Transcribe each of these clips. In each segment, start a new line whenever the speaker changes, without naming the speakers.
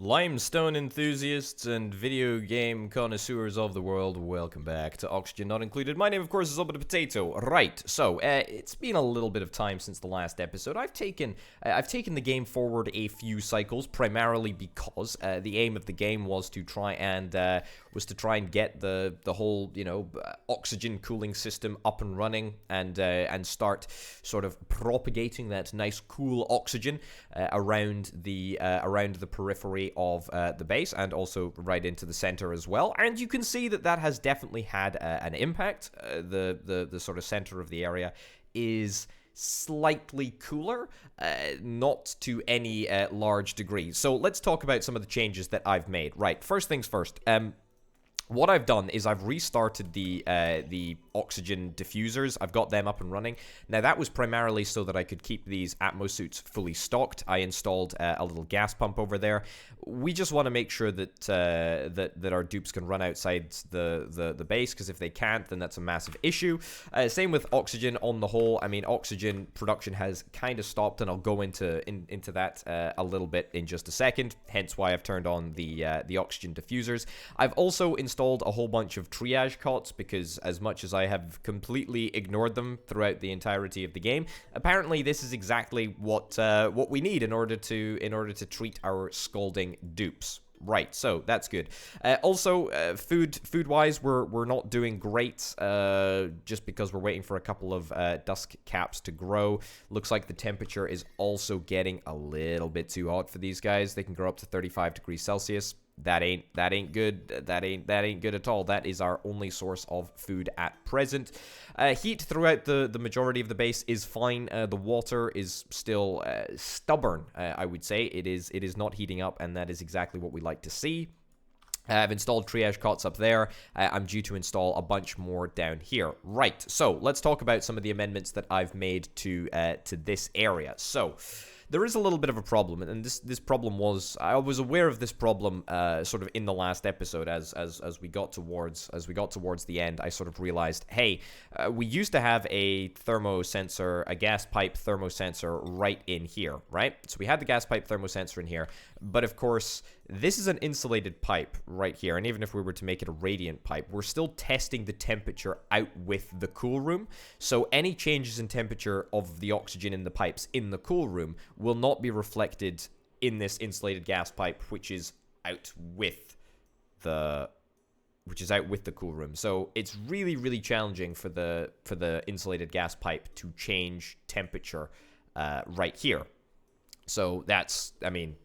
Limestone enthusiasts and video game connoisseurs of the world, welcome back to Oxygen Not Included. My name, of course, is Oba the Potato. Right, so it's been a little bit of time since the last episode. I've taken the game forward a few cycles, primarily because the aim of the game was to try and get the whole oxygen cooling system up and running and start sort of propagating that nice cool oxygen around the periphery of the base and also right into the center as well. And you can see that has definitely had an impact. The sort of center of the area is slightly cooler, not to any large degree. So let's talk about some of the changes that I've made. Right, first things first. What I've done is I've restarted the oxygen diffusers. I've got them up and running. Now, that was primarily so that I could keep these Atmos suits fully stocked. I installed a little gas pump over there. We just want to make sure that that our dupes can run outside the base, because if they can't, then that's a massive issue. Same with oxygen on the whole. I mean, oxygen production has kind of stopped, and I'll go into that a little bit in just a second. Hence why I've turned on the oxygen diffusers. I've also installed a whole bunch of triage cots, because as much as I have completely ignored them throughout the entirety of the game, apparently this is exactly what we need in order to treat our scalding dupes. Right, so that's good. Also, food-wise, we're not doing great, just because we're waiting for a couple of dusk caps to grow. Looks like the temperature is also getting a little bit too hot for these guys. They can grow up to 35 degrees Celsius. That ain't good. That ain't good at all. That is our only source of food at present. Heat throughout the majority of the base is fine. The water is still stubborn, I would say. It is not heating up, and that is exactly what we like to see. I've installed triage cots up there. I'm due to install a bunch more down here. Right, so let's talk about some of the amendments that I've made to this area. So there is a little bit of a problem, and this problem was, I was aware of this problem sort of in the last episode. As we got towards the end, I sort of realized, hey, we used to have a thermosensor, a gas pipe thermosensor right in here, right? So we had the gas pipe thermosensor in here, but of course this is an insulated pipe right here, and even if we were to make it a radiant pipe, we're still testing the temperature out with the cool room. So any changes in temperature of the oxygen in the pipes in the cool room will not be reflected in this insulated gas pipe, which is out with the cool room. So it's really, really challenging for the insulated gas pipe to change temperature right here. So that's, I mean,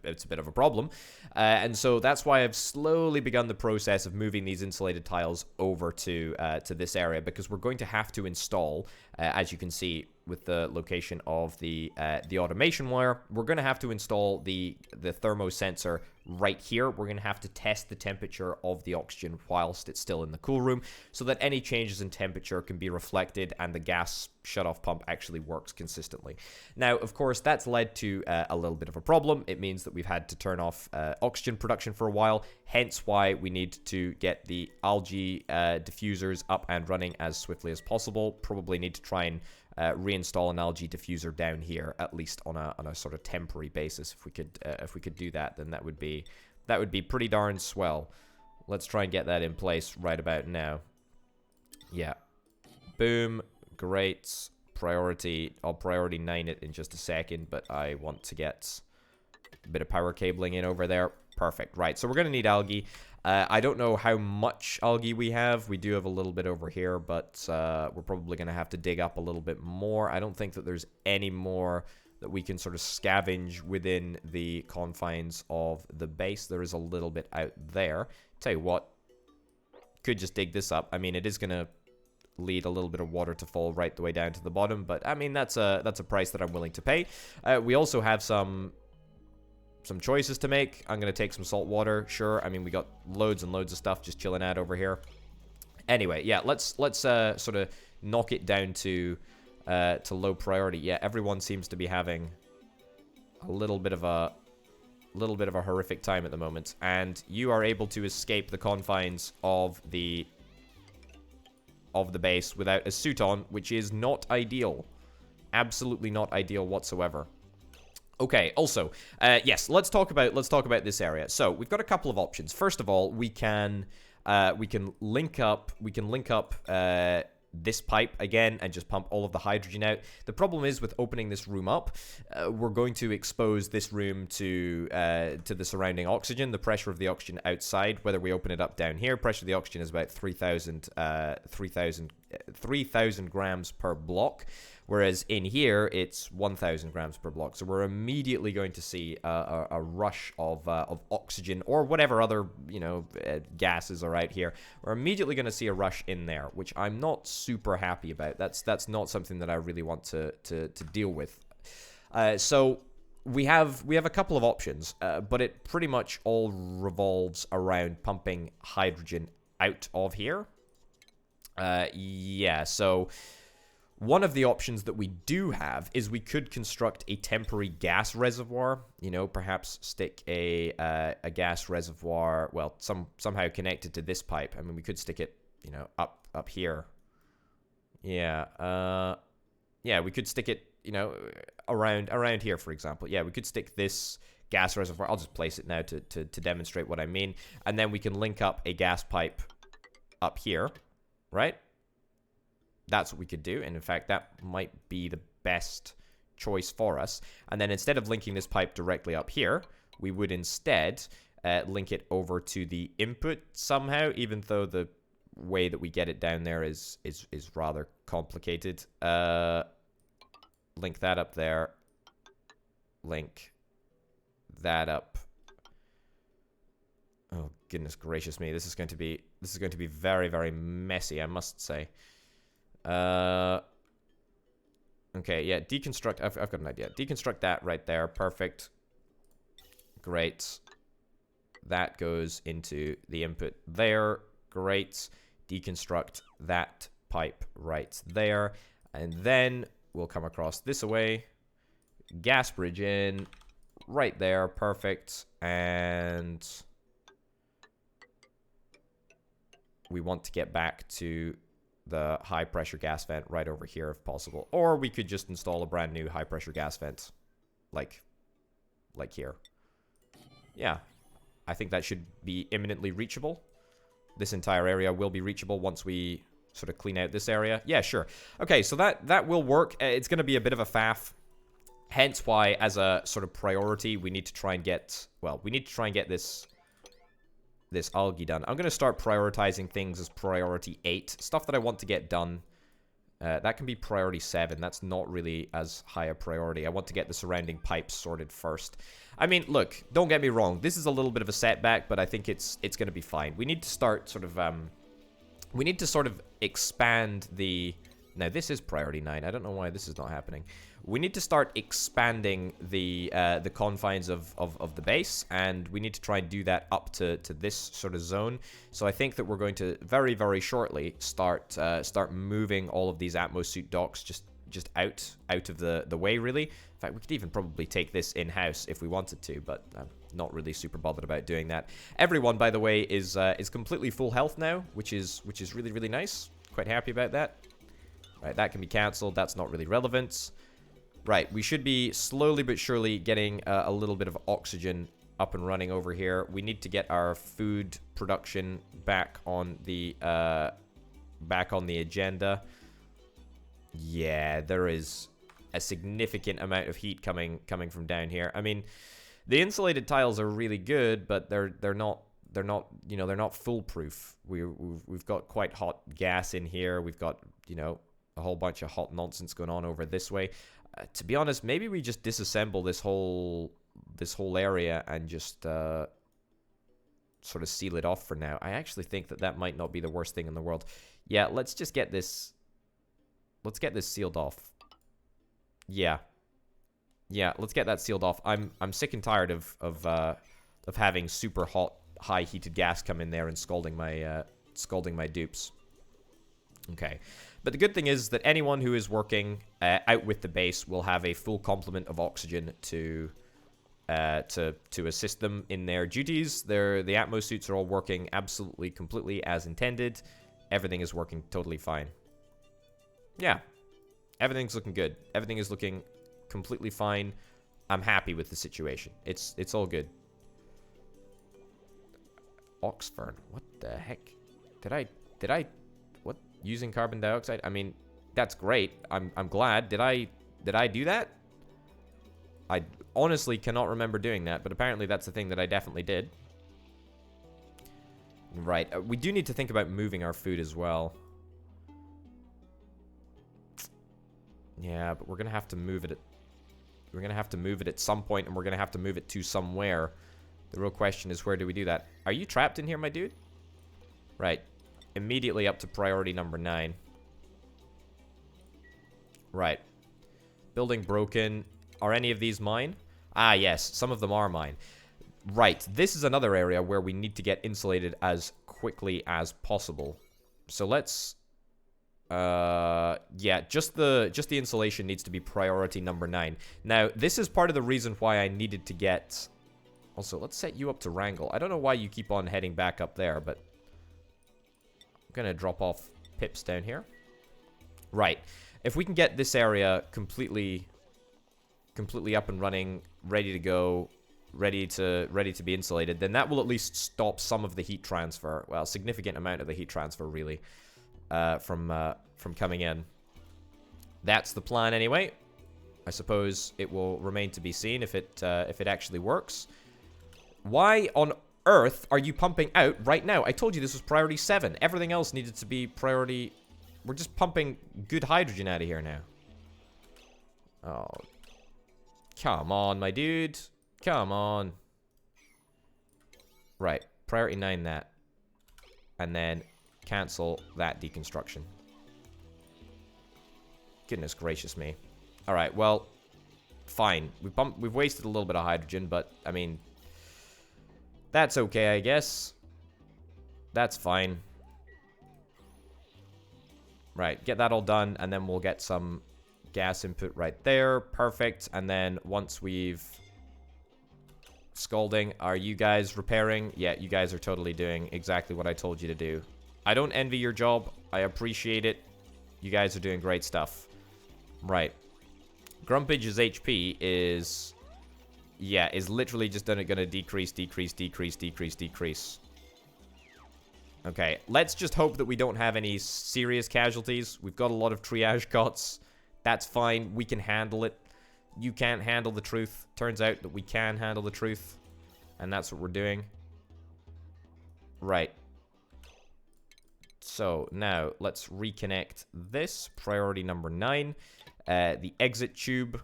it's a bit of a problem, and so that's why I've slowly begun the process of moving these insulated tiles over to this area, because we're going to have to install, as you can see with the location of the automation wire, we're going to have to install the thermosensor right here. We're going to have to test the temperature of the oxygen whilst it's still in the cool room, so that any changes in temperature can be reflected and the gas shutoff pump actually works consistently. Now, of course, that's led to a little bit of a problem. It means that we've had to turn off oxygen production for a while, hence why we need to get the algae diffusers up and running as swiftly as possible. Probably need to try and reinstall an algae diffuser down here, at least on a sort of temporary basis. If we could do that, then that would be pretty darn swell. Let's try and get that in place right about now. Yeah, boom, great. Priority. I'll priority 9 it in just a second, but I want to get a bit of power cabling in over there. Perfect. Right, so we're gonna need algae. I don't know how much algae we have. We do have a little bit over here, but we're probably going to have to dig up a little bit more. I don't think that there's any more that we can sort of scavenge within the confines of the base. There is a little bit out there. Tell you what, could just dig this up. I mean, it is going to lead a little bit of water to fall right the way down to the bottom, but I mean, that's a price that I'm willing to pay. We also have some choices to make. I'm going to take some salt water, sure. I mean, we got loads and loads of stuff just chilling out over here. Anyway, yeah, let's sort of knock it down to low priority. Yeah, everyone seems to be having a little bit of a horrific time at the moment, and you are able to escape the confines of the base without a suit on, which is not ideal. Absolutely not ideal whatsoever. Okay, also, yes, let's talk about this area. So we've got a couple of options. First of all, we can link up this pipe again and just pump all of the hydrogen out. The problem is with opening this room up, we're going to expose this room to the surrounding oxygen, the pressure of the oxygen outside. Whether we open it up down here, pressure of the oxygen is about 3,000 grams per block. Whereas in here, it's 1,000 grams per block. So we're immediately going to see a rush of oxygen or whatever other, gases are out here. We're immediately going to see a rush in there, which I'm not super happy about. That's not something that I really want to deal with. So we have a couple of options, but it pretty much all revolves around pumping hydrogen out of here. Yeah, so one of the options that we do have is we could construct a temporary gas reservoir, perhaps stick a gas reservoir, well, somehow connected to this pipe. I mean, we could stick it, up here. Yeah, yeah, we could stick it, around here, for example. Yeah, we could stick this gas reservoir. I'll just place it now to demonstrate what I mean. And then we can link up a gas pipe up here, right? That's what we could do, and in fact, that might be the best choice for us. And then instead of linking this pipe directly up here, we would instead link it over to the input somehow, even though the way that we get it down there is rather complicated. Link that up there. Link that up. Oh, goodness gracious me. This is going to be very, very messy, I must say. Okay, yeah, deconstruct. I've got an idea. Deconstruct that right there. Perfect. Great. That goes into the input there. Great. Deconstruct that pipe right there. And then we'll come across this away. Gas bridge in right there. Perfect. And we want to get back to the high pressure gas vent right over here if possible. Or we could just install a brand new high pressure gas vent like here. Yeah, I think that should be imminently reachable. This entire area will be reachable once we sort of clean out this area. Yeah, sure. Okay, so that will work. It's going to be a bit of a faff. Hence why, as a sort of priority, we need to try and get, this algae done. I'm going to start prioritizing things as priority 8. Stuff that I want to get done. That can be priority 7. That's not really as high a priority. I want to get the surrounding pipes sorted first. I mean, look, don't get me wrong. This is a little bit of a setback, but I think it's going to be fine. We need to start sort of... we need to sort of expand the... Now, this is priority 9. I don't know why this is not happening. We need to start expanding the confines of the base, and we need to try and do that up to this sort of zone. So I think that we're going to very, very shortly start moving all of these atmosuit docks just out of the way, really. In fact, we could even probably take this in-house if we wanted to, but I'm not really super bothered about doing that. Everyone, by the way, is completely full health now, which is really, really nice. Quite happy about that. Right, that can be cancelled. That's not really relevant. Right, we should be slowly but surely getting a little bit of oxygen up and running over here. We need to get our food production back on the agenda. Yeah, there is a significant amount of heat coming from down here. I mean, the insulated tiles are really good, but they're not foolproof. We've got quite hot gas in here. We've got, a whole bunch of hot nonsense going on over this way. To be honest, maybe we just disassemble this whole area and just sort of seal it off for now. I actually think that might not be the worst thing in the world. Yeah, let's just get this. Let's get this sealed off. Yeah, let's get that sealed off. I'm sick and tired of having super hot, high heated gas come in there and scalding my dupes. Okay, but the good thing is that anyone who is working out with the base will have a full complement of oxygen to assist them in their duties. The Atmos suits are all working absolutely, completely as intended. Everything is working totally fine. Yeah, everything's looking good. Everything is looking completely fine. I'm happy with the situation. It's all good. Oxfern. What the heck? Did I what? Using carbon dioxide? I mean, that's great. I'm glad. Did I do that? I honestly cannot remember doing that, but apparently that's the thing that I definitely did. Right. We do need to think about moving our food as well. Yeah, but we're going to have to move it. We're going to have to move it at some point, and we're going to have to move it to somewhere. The real question is, where do we do that? Are you trapped in here, my dude? Right. Immediately up to priority number 9. Right. Building broken. Are any of these mine? Ah, yes. Some of them are mine. Right. This is another area where we need to get insulated as quickly as possible. So let's... yeah, just the insulation needs to be priority number 9. Now, this is part of the reason why I needed to get... Also, let's set you up to wrangle. I don't know why you keep on heading back up there, but... I'm gonna drop off pips down here. Right. If we can get this area completely up and running, ready to go, ready to be insulated, then that will at least stop some of the heat transfer. Well, a significant amount of the heat transfer, really, from coming in. That's the plan anyway. I suppose it will remain to be seen if it actually works. Why on earth are you pumping out right now? I told you this was priority 7. Everything else needed to be priority... We're just pumping good hydrogen out of here now. Oh. Come on, my dude. Come on. Right. Priority 9 that. And then cancel that deconstruction. Goodness gracious me. Alright, well, fine. We've wasted a little bit of hydrogen, but, I mean... That's okay, I guess. That's fine. Right, get that all done, and then we'll get some gas input right there. Perfect. And then once we've... Scalding, are you guys repairing? Yeah, you guys are totally doing exactly what I told you to do. I don't envy your job. I appreciate it. You guys are doing great stuff. Right. Grumpage's HP is... Yeah, is literally just gonna decrease. Okay, let's just hope that we don't have any serious casualties. We've got a lot of triage cots. That's fine. We can handle it. You can't handle the truth. Turns out that we can handle the truth. And that's what we're doing. Right. So, now, let's reconnect this. Priority number 9. The exit tube.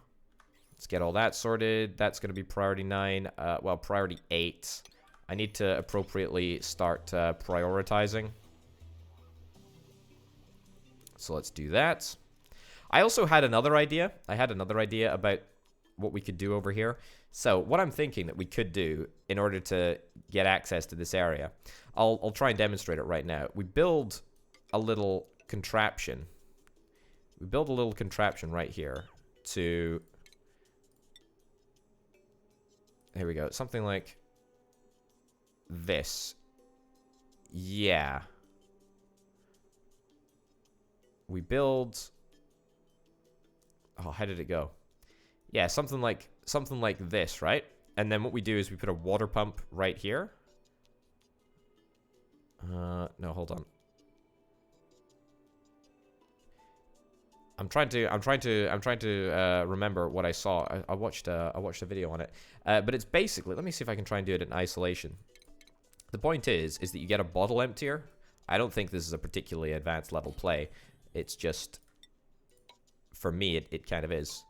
Let's get all that sorted. That's going to be priority 9. Well, priority 8. I need to appropriately start prioritizing. So let's do that. I also had another idea. I had another idea about what we could do over here. So what I'm thinking that we could do in order to get access to this area, I'll try and demonstrate it right now. We build a little contraption. We build a little contraption right here to... Here we go. Something like this. Yeah. We build... Oh, how did it go? Yeah, something like this, right? And then what we do is we put a water pump right here. No, hold on. I'm trying to remember what I saw. I watched a video on it. But it's basically, let me see if I can try and do it in isolation. The point is that you get a bottle emptier. I don't think this is a particularly advanced level play. It's just, for me, it kind of is.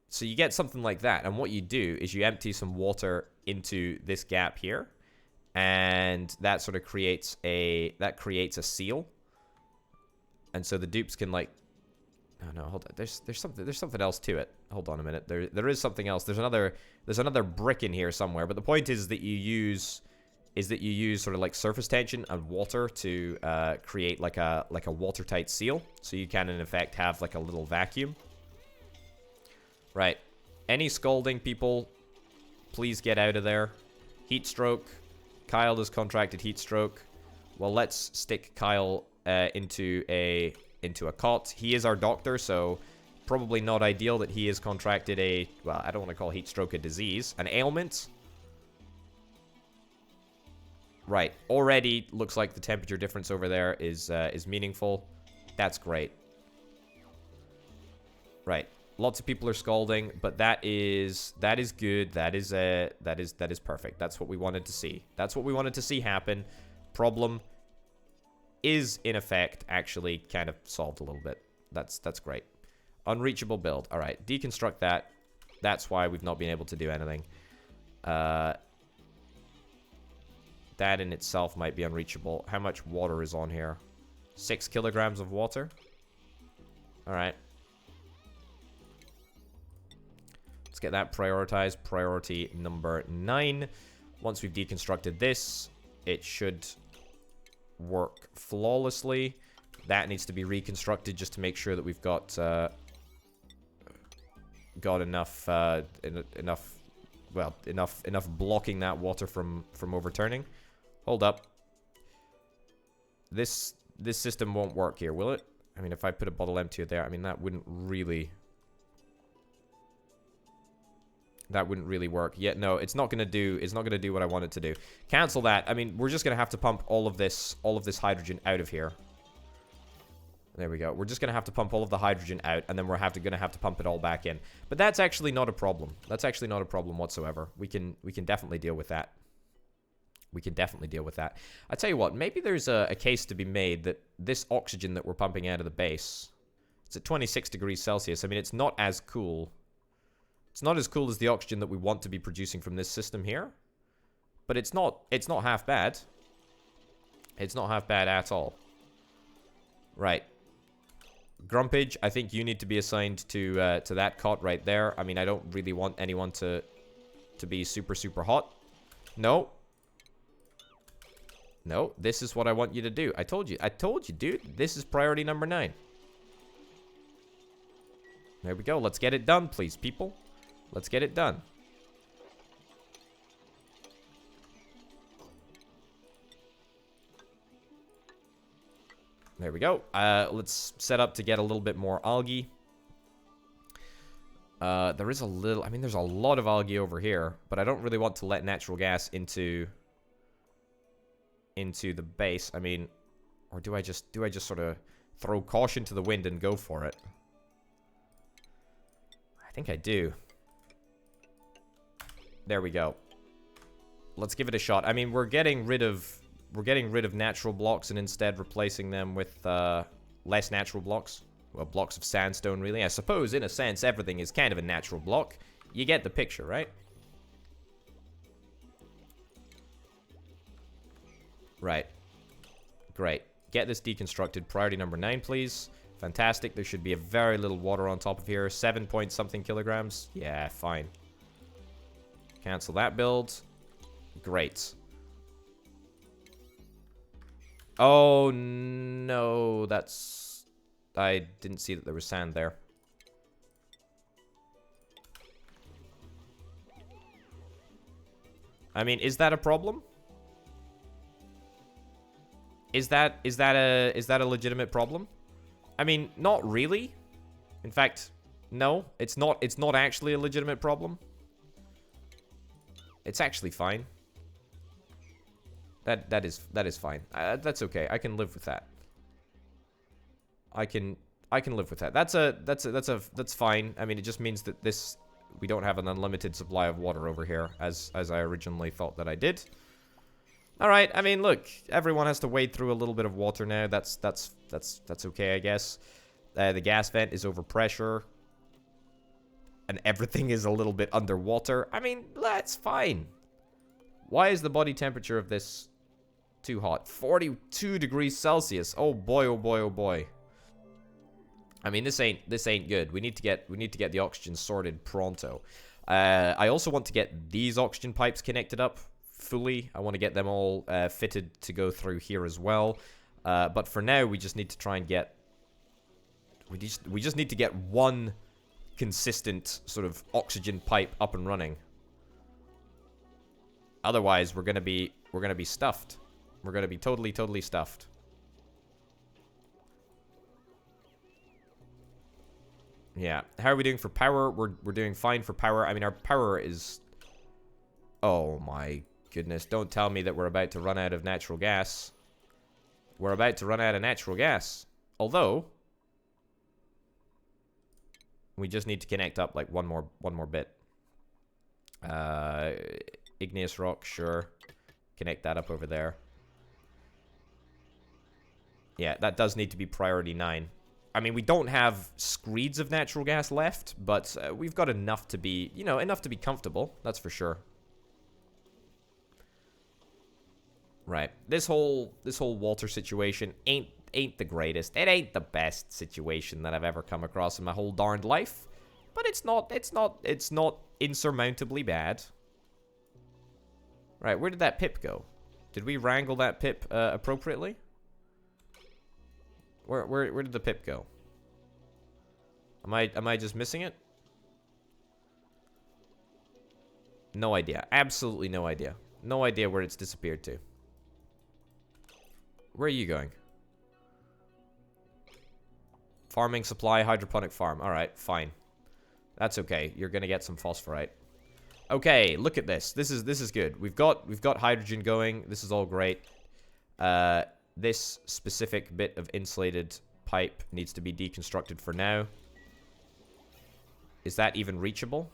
So you get something like that, and what you do is you empty some water into this gap here, and that sort of creates a seal. And so the dupes can, like, oh no, hold on. There's something else to it. Hold on a minute. There is something else. There's another brick in here somewhere. But the point is that you use sort of like surface tension and water to create like a watertight seal. So you can in effect have like a little vacuum. Right. Any scalding people, please get out of there. Heat stroke. Kyle has contracted heat stroke. Well, let's stick Kyle into a into a cot. He is our doctor, so probably not ideal that he has contracted a, well, I don't want to call heat stroke a disease, an ailment. Right, already looks like the temperature difference over there is meaningful. That's great. Right, lots of people are scalding, but that is good. That is perfect. That's what we wanted to see. That's what we wanted to see happen. Problem is in effect actually kind of solved a little bit. That's great. Unreachable build. All right, deconstruct that. That's why we've not been able to do anything. That in itself might be unreachable. How much water is on here? 6 kilograms of water. All right. Let's get that prioritized. Priority number 9. Once we've deconstructed this, it should work flawlessly. That needs to be reconstructed just to make sure that we've got enough enough blocking that water from overturning. Hold up. This system won't work here, will it? I mean, if I put a bottle empty there, I mean that wouldn't really work. Yeah, no, it's not gonna do what I want it to do. Cancel that. I mean, we're just gonna have to pump all of this hydrogen out of here. There we go. We're just gonna have to pump all of the hydrogen out, and then we're gonna have to pump it all back in. But that's actually not a problem. That's actually not a problem whatsoever. We can definitely deal with that. We can definitely deal with that. I tell you what, maybe there's a case to be made that this oxygen that we're pumping out of the base, it's at 26 degrees Celsius. I mean, it's not as cool. It's not as cool as the oxygen that we want to be producing from this system here. But it's not half bad. It's not half bad at all. Right. Grumpage, I think you need to be assigned to that cot right there. I mean, I don't really want anyone to be super, super hot. No. No, this is what I want you to do. I told you, dude. This is priority number 9. There we go. Let's get it done, please, people. Let's get it done. There we go. Let's set up to get a little bit more algae. There is a little... I mean, there's a lot of algae over here, but I don't really want to let natural gas into the base. I mean, or do I just sort of throw caution to the wind and go for it? I think I do. There we go. Let's give it a shot. I mean, we're getting rid of natural blocks and instead replacing them with less natural blocks. Well, blocks of sandstone, really. I suppose, in a sense, everything is kind of a natural block. You get the picture, right? Right. Great. Get this deconstructed. Priority number 9, please. Fantastic. There should be a very little water on top of here. 7 point something kilograms. Yeah, fine. Cancel that build. Great. Oh, no. That's... I didn't see that there was sand there. I mean, is that a problem? Is that a legitimate problem? I mean, not really. In fact, no. It's not actually a legitimate problem. It's actually fine. That is fine. That's okay. I can live with that. I can live with that. That's fine. I mean, it just means that we don't have an unlimited supply of water over here as I originally thought that I did. All right. I mean, look, everyone has to wade through a little bit of water now. That's okay, I guess. The gas vent is over pressure. And everything is a little bit underwater. I mean, that's fine. Why is the body temperature of this too hot? 42 degrees Celsius. Oh boy, oh boy, oh boy. I mean, this ain't good. We need to get the oxygen sorted pronto. I also want to get these oxygen pipes connected up fully. I want to get them all fitted to go through here as well. But for now, we just need to try and get... We just need to get one consistent sort of oxygen pipe up and running. Otherwise, we're gonna be stuffed. We're gonna be totally stuffed. Yeah. How are we doing for power? We're doing fine for power. I mean, our power is... Oh my goodness. Don't tell me that we're about to run out of natural gas. We're about to run out of natural gas. Although... we just need to connect up like one more bit. Igneous rock, sure. Connect that up over there. Yeah, that does need to be priority 9. I mean, we don't have screeds of natural gas left, but we've got enough to be, you know, enough to be comfortable. That's for sure. Right. This whole water situation ain't the greatest. It ain't the best situation that I've ever come across in my whole darned life. But it's not insurmountably bad. Right, where did that pip go? Did we wrangle that pip appropriately? Where did the pip go? Am I just missing it? No idea. Absolutely no idea. No idea where it's disappeared to. Where are you going? Farming supply, hydroponic farm. Alright, fine. That's okay. You're gonna get some phosphorite. Okay, look at this. This is good. We've got hydrogen going. This is all great. This specific bit of insulated pipe needs to be deconstructed for now. Is that even reachable?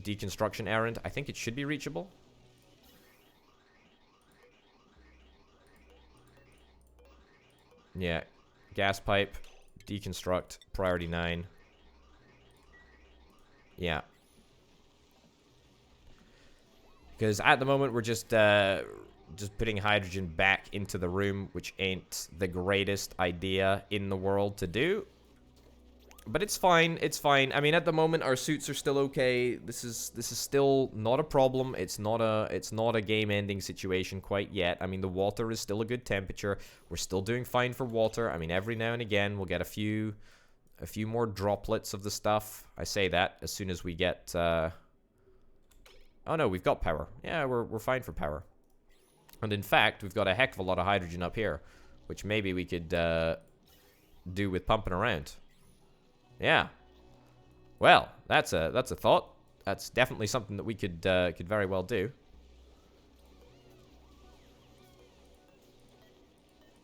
Deconstruction errand. I think it should be reachable. Yeah. Gas pipe. Deconstruct. Priority 9. Yeah. Because at the moment we're just putting hydrogen back into the room, which ain't the greatest idea in the world to do. But it's fine. It's fine. I mean, at the moment our suits are still okay. This is still not a problem. It's not a game-ending situation quite yet. I mean, the water is still a good temperature. We're still doing fine for water. I mean, every now and again we'll get a few more droplets of the stuff. I say that as soon as we get oh no, we've got power. Yeah, we're fine for power. And in fact, we've got a heck of a lot of hydrogen up here, which maybe we could do with pumping around. Yeah. Well, that's a thought. That's definitely something that we could very well do.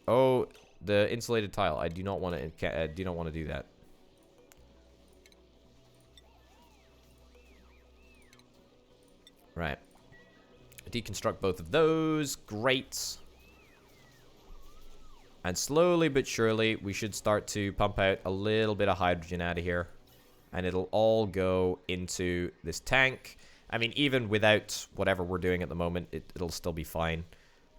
Oh, the insulated tile. I do not want to do that. Right. Deconstruct both of those. Great. And slowly but surely, we should start to pump out a little bit of hydrogen out of here. And it'll all go into this tank. I mean, even without whatever we're doing at the moment, it'll still be fine.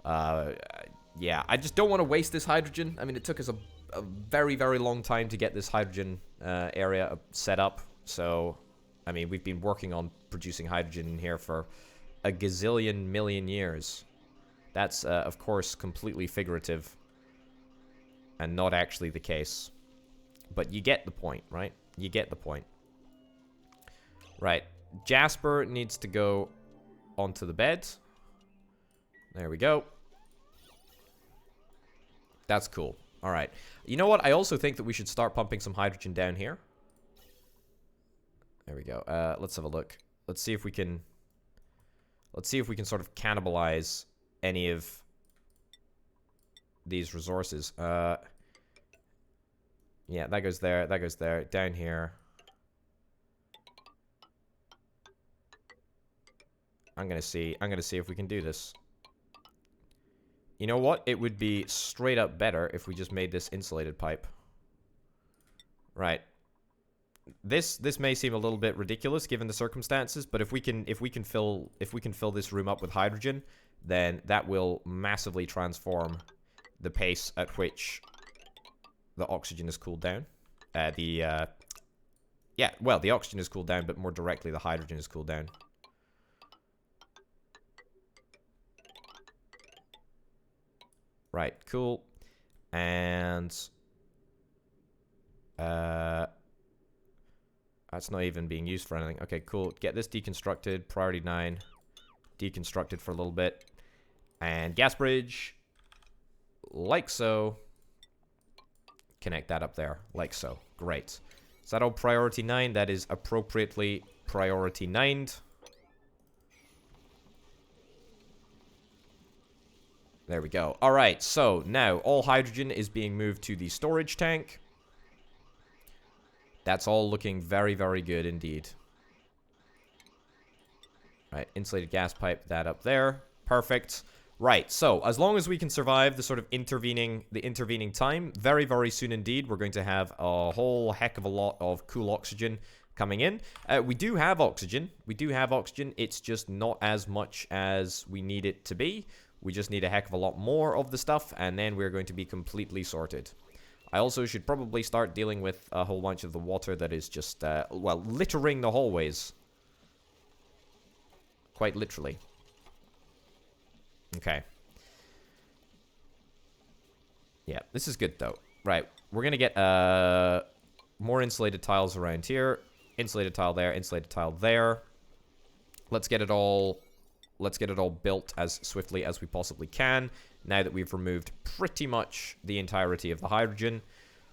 Yeah, I just don't want to waste this hydrogen. I mean, it took us a very, very long time to get this hydrogen area set up. So, I mean, we've been working on producing hydrogen in here for a gazillion million years. That's, of course, completely figurative. And not actually the case. But you get the point, right? You get the point. Right. Jasper needs to go onto the bed. There we go. That's cool. Alright. You know what? I also think that we should start pumping some hydrogen down here. There we go. Let's have a look. Let's see if we can... Let's see if we can sort of cannibalize any of these resources. Yeah, that goes there. That goes there. Down here. I'm gonna see if we can do this. You know what? It would be straight up better if we just made this insulated pipe. Right. This may seem a little bit ridiculous given the circumstances, but if we can fill this room up with hydrogen, then that will massively transform the pace at which the oxygen is cooled down. Yeah, well, the oxygen is cooled down, but more directly the hydrogen is cooled down. Right, cool. And that's not even being used for anything. Okay, cool. Get this deconstructed. Priority 9. Deconstructed for a little bit. And gas bridge. Like so. connect that up there, like so. Great. Is that all priority 9? That is appropriately priority 9'd. There we go. Alright, so now all hydrogen is being moved to the storage tank. That's all looking very, very good indeed. Right, insulated gas pipe, that up there. Perfect. Right, so as long as we can survive the sort of intervening time, very, very soon indeed, we're going to have a whole heck of a lot of cool oxygen coming in. We do have oxygen. We do have oxygen. It's just not as much as we need it to be. We just need a heck of a lot more of the stuff, and then we're going to be completely sorted. I also should probably start dealing with a whole bunch of the water that is just, well, littering the hallways. Quite literally. Okay. Yeah, this is good, though. Right, we're going to get more insulated tiles around here. Insulated tile there, insulated tile there. Let's get it all built as swiftly as we possibly can. Now that we've removed pretty much the entirety of the hydrogen,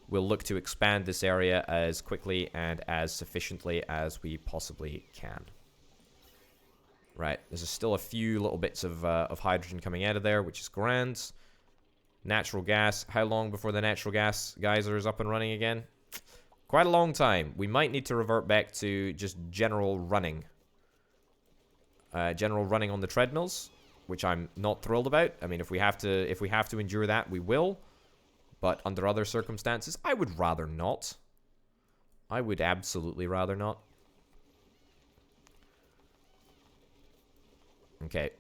we'll look to expand this area as quickly and as sufficiently as we possibly can. Right, there's still a few little bits of hydrogen coming out of there, which is grand. Natural gas. How long before the natural gas geyser is up and running again? Quite a long time. We might need to revert back to just general running. General running on the treadmills, which I'm not thrilled about. I mean, if we have to endure that, we will. But under other circumstances, I would rather not. I would absolutely rather not. Okay.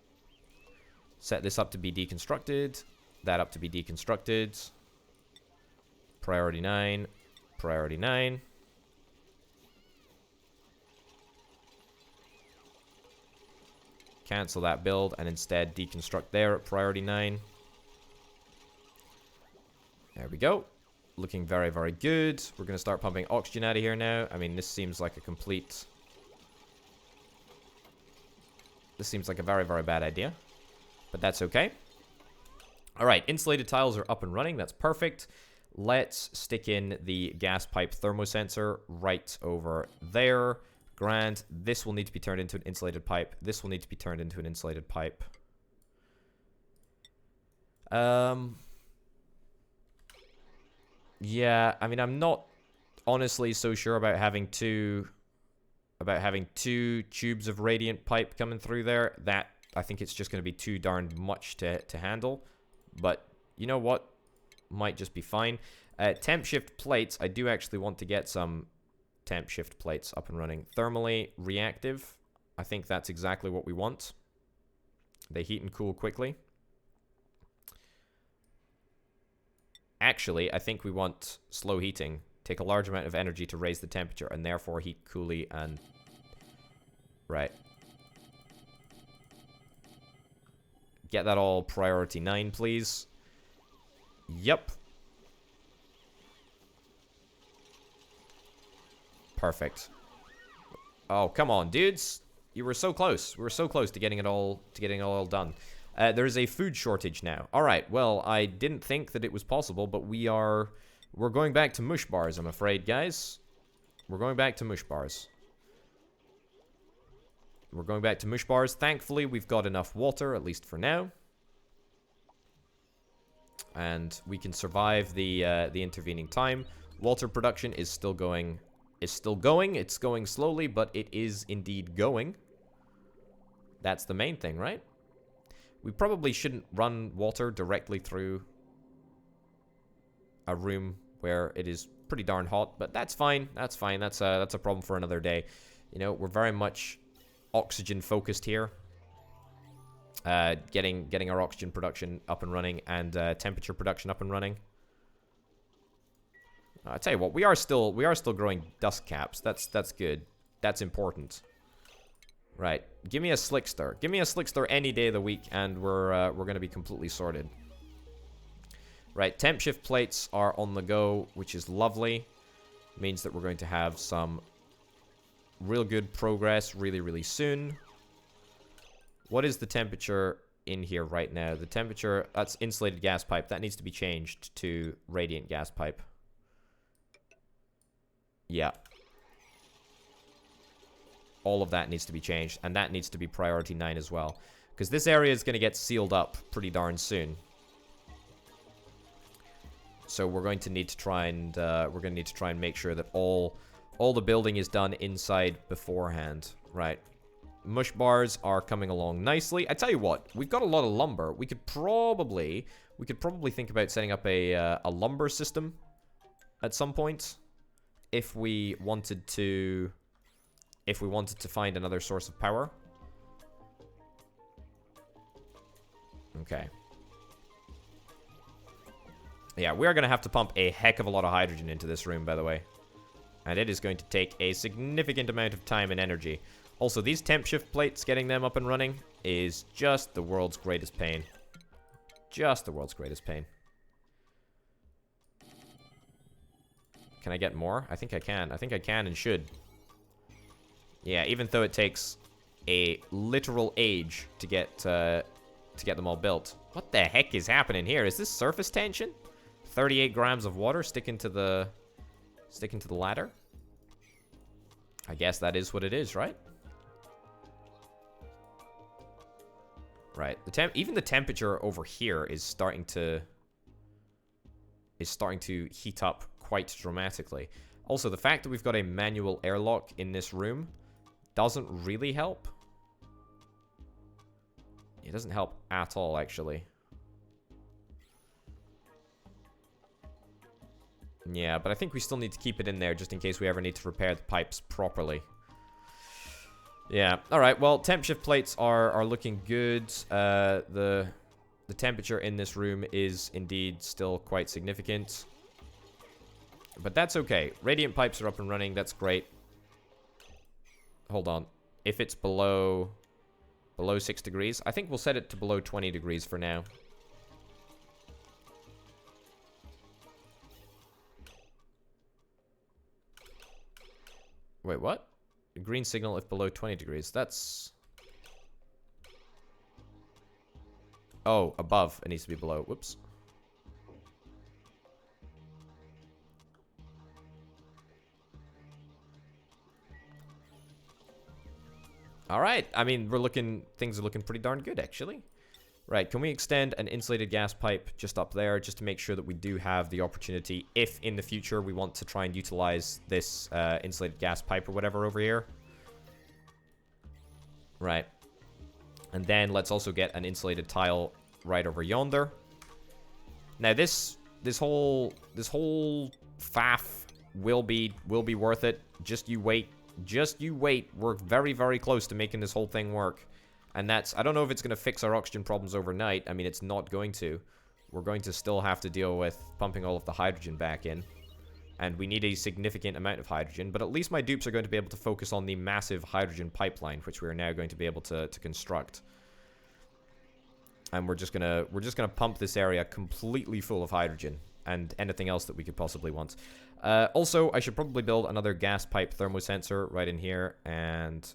Set this up to be deconstructed. That up to be deconstructed. Priority 9. Priority 9. Cancel that build and instead deconstruct there at priority 9. There we go. Looking very, very good. We're going to start pumping oxygen out of here now. I mean, this seems like a complete... This seems like a very, very bad idea. But that's okay. Alright, insulated tiles are up and running. That's perfect. Let's stick in the gas pipe thermosensor right over there. Grand. This will need to be turned into an insulated pipe. This will need to be turned into an insulated pipe. Yeah, I mean, I'm not honestly so sure about having two tubes of radiant pipe coming through there. That, I think it's just going to be too darn much to handle. But, you know what? Might just be fine. Temp shift plates, I do actually want to get some temp shift plates up and running. Thermally reactive. I think that's exactly what we want. They heat and cool quickly. Actually, I think we want slow heating. Take a large amount of energy to raise the temperature and therefore heat coolly and... Right. Get that all priority 9, please. Yep. Perfect. Oh, come on, dudes. You were so close. We were so close to getting it all done. There's a food shortage now. All right. Well, I didn't think that it was possible, but we're going back to mush bars, I'm afraid, guys. We're going back to mush bars. We're going back to mush bars. Thankfully, we've got enough water, at least for now. And we can survive the intervening time. Water production is still going. It's going slowly, but it is indeed going. That's the main thing, right? We probably shouldn't run water directly through a room where it is pretty darn hot, but that's fine. That's fine. That's a problem for another day. You know, we're very much oxygen focused here. Getting our oxygen production up and running and temperature production up and running. I tell you what, we are still growing dust caps. That's good. That's important. Right. Give me a slickster. Give me a slickster any day of the week, and we're gonna be completely sorted. Right. Temp shift plates are on the go, which is lovely. Means that we're going to have some real good progress really, really soon. What is the temperature in here right now? The temperature, that's insulated gas pipe. That needs to be changed to radiant gas pipe. Yeah. All of that needs to be changed. And that needs to be priority 9 as well. Because this area is going to get sealed up pretty darn soon. So we're going to need to try and make sure that all the building is done inside beforehand. Right. Mush bars are coming along nicely. I tell you what, we've got a lot of lumber. We could probably think about setting up a lumber system at some point if we wanted to find another source of power. Okay. Yeah, we're going to have to pump a heck of a lot of hydrogen into this room, by the way. And it is going to take a significant amount of time and energy. Also, these temp shift plates, getting them up and running is just the world's greatest pain. Just the world's greatest pain. Can I get more? I think I can. I think I can and should. Yeah, even though it takes a literal age to get them all built. What the heck is happening here? Is this surface tension? 38 grams of water sticking to the ladder? I guess that is what it is, right? Right. Even the temperature over here is starting to heat up quite dramatically. Also, the fact that we've got a manual airlock in this room doesn't really help. It doesn't help at all, actually. Yeah, but I think we still need to keep it in there just in case we ever need to repair the pipes properly. Yeah, alright, well, temp shift plates are looking good. The temperature in this room is indeed still quite significant. But that's okay. Radiant pipes are up and running, that's great. Hold on. If it's below 6 degrees, I think we'll set it to below 20 degrees for now. Wait, what? A green signal if below 20 degrees. That's... Oh, above. It needs to be below. Whoops. Alright. I mean, things are looking pretty darn good, actually. Right, can we extend an insulated gas pipe just up there, just to make sure that we do have the opportunity, if in the future we want to try and utilize this insulated gas pipe or whatever over here. Right. And then let's also get an insulated tile right over yonder. Now this whole faff will be worth it. Just you wait. Just you wait. We're very, very close to making this whole thing work. And that's... I don't know if it's going to fix our oxygen problems overnight. I mean, it's not going to. We're going to still have to deal with pumping all of the hydrogen back in. And we need a significant amount of hydrogen. But at least my dupes are going to be able to focus on the massive hydrogen pipeline, which we are now going to be able to construct. And we're just gonna pump this area completely full of hydrogen. And anything else that we could possibly want. Also, I should probably build another gas pipe thermosensor right in here. And...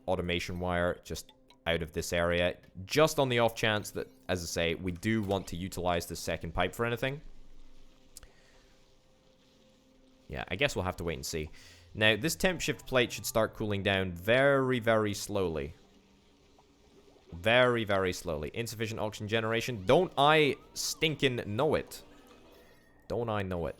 automation wire just out of this area, just on the off chance that, as I say, we do want to utilize this second pipe for anything. Yeah, I guess we'll have to wait and see. Now, this temp shift plate should start cooling down very, very slowly. Very, very slowly. Insufficient oxygen generation. Don't I stinking know it? Don't I know it?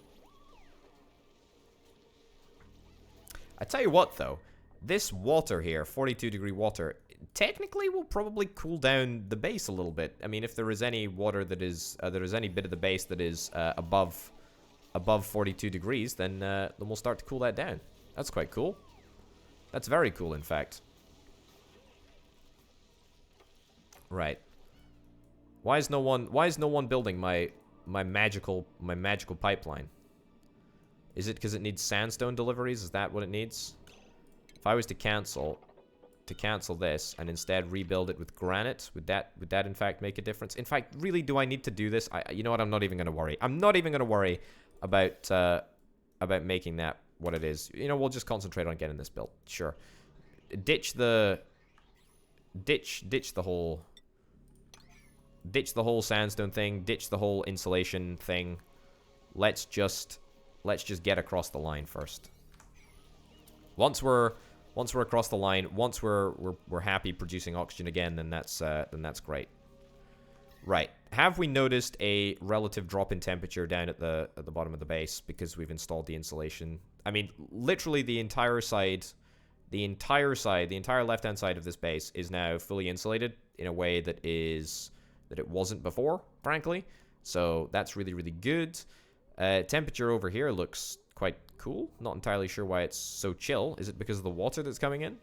I tell you what, though. This water here, 42 degree water, technically will probably cool down the base a little bit. I mean, if there is any water that is, there is any bit of the base that is above 42 degrees, then we'll start to cool that down. That's quite cool. That's very cool, in fact. Right. Why is no one building my magical pipeline? Is it because it needs sandstone deliveries? Is that what it needs? If I was to cancel this and instead rebuild it with granite, would that in fact make a difference? In fact, really, do I need to do this? You know what? I'm not even going to worry. I'm not even going to worry about making that what it is. You know, we'll just concentrate on getting this built. Sure. Ditch the whole sandstone thing. Ditch the whole insulation thing. Let's just let's just get across the line first. Once we're across the line, once we're happy producing oxygen again, then that's great. Right. Have we noticed a relative drop in temperature down at the bottom of the base because we've installed the insulation? I mean, literally the entire left-hand side of this base is now fully insulated in a way that it wasn't before, frankly. So that's really, really good. Temperature over here looks quite cool. Not entirely sure why it's so chill. Is it because of the water that's coming in?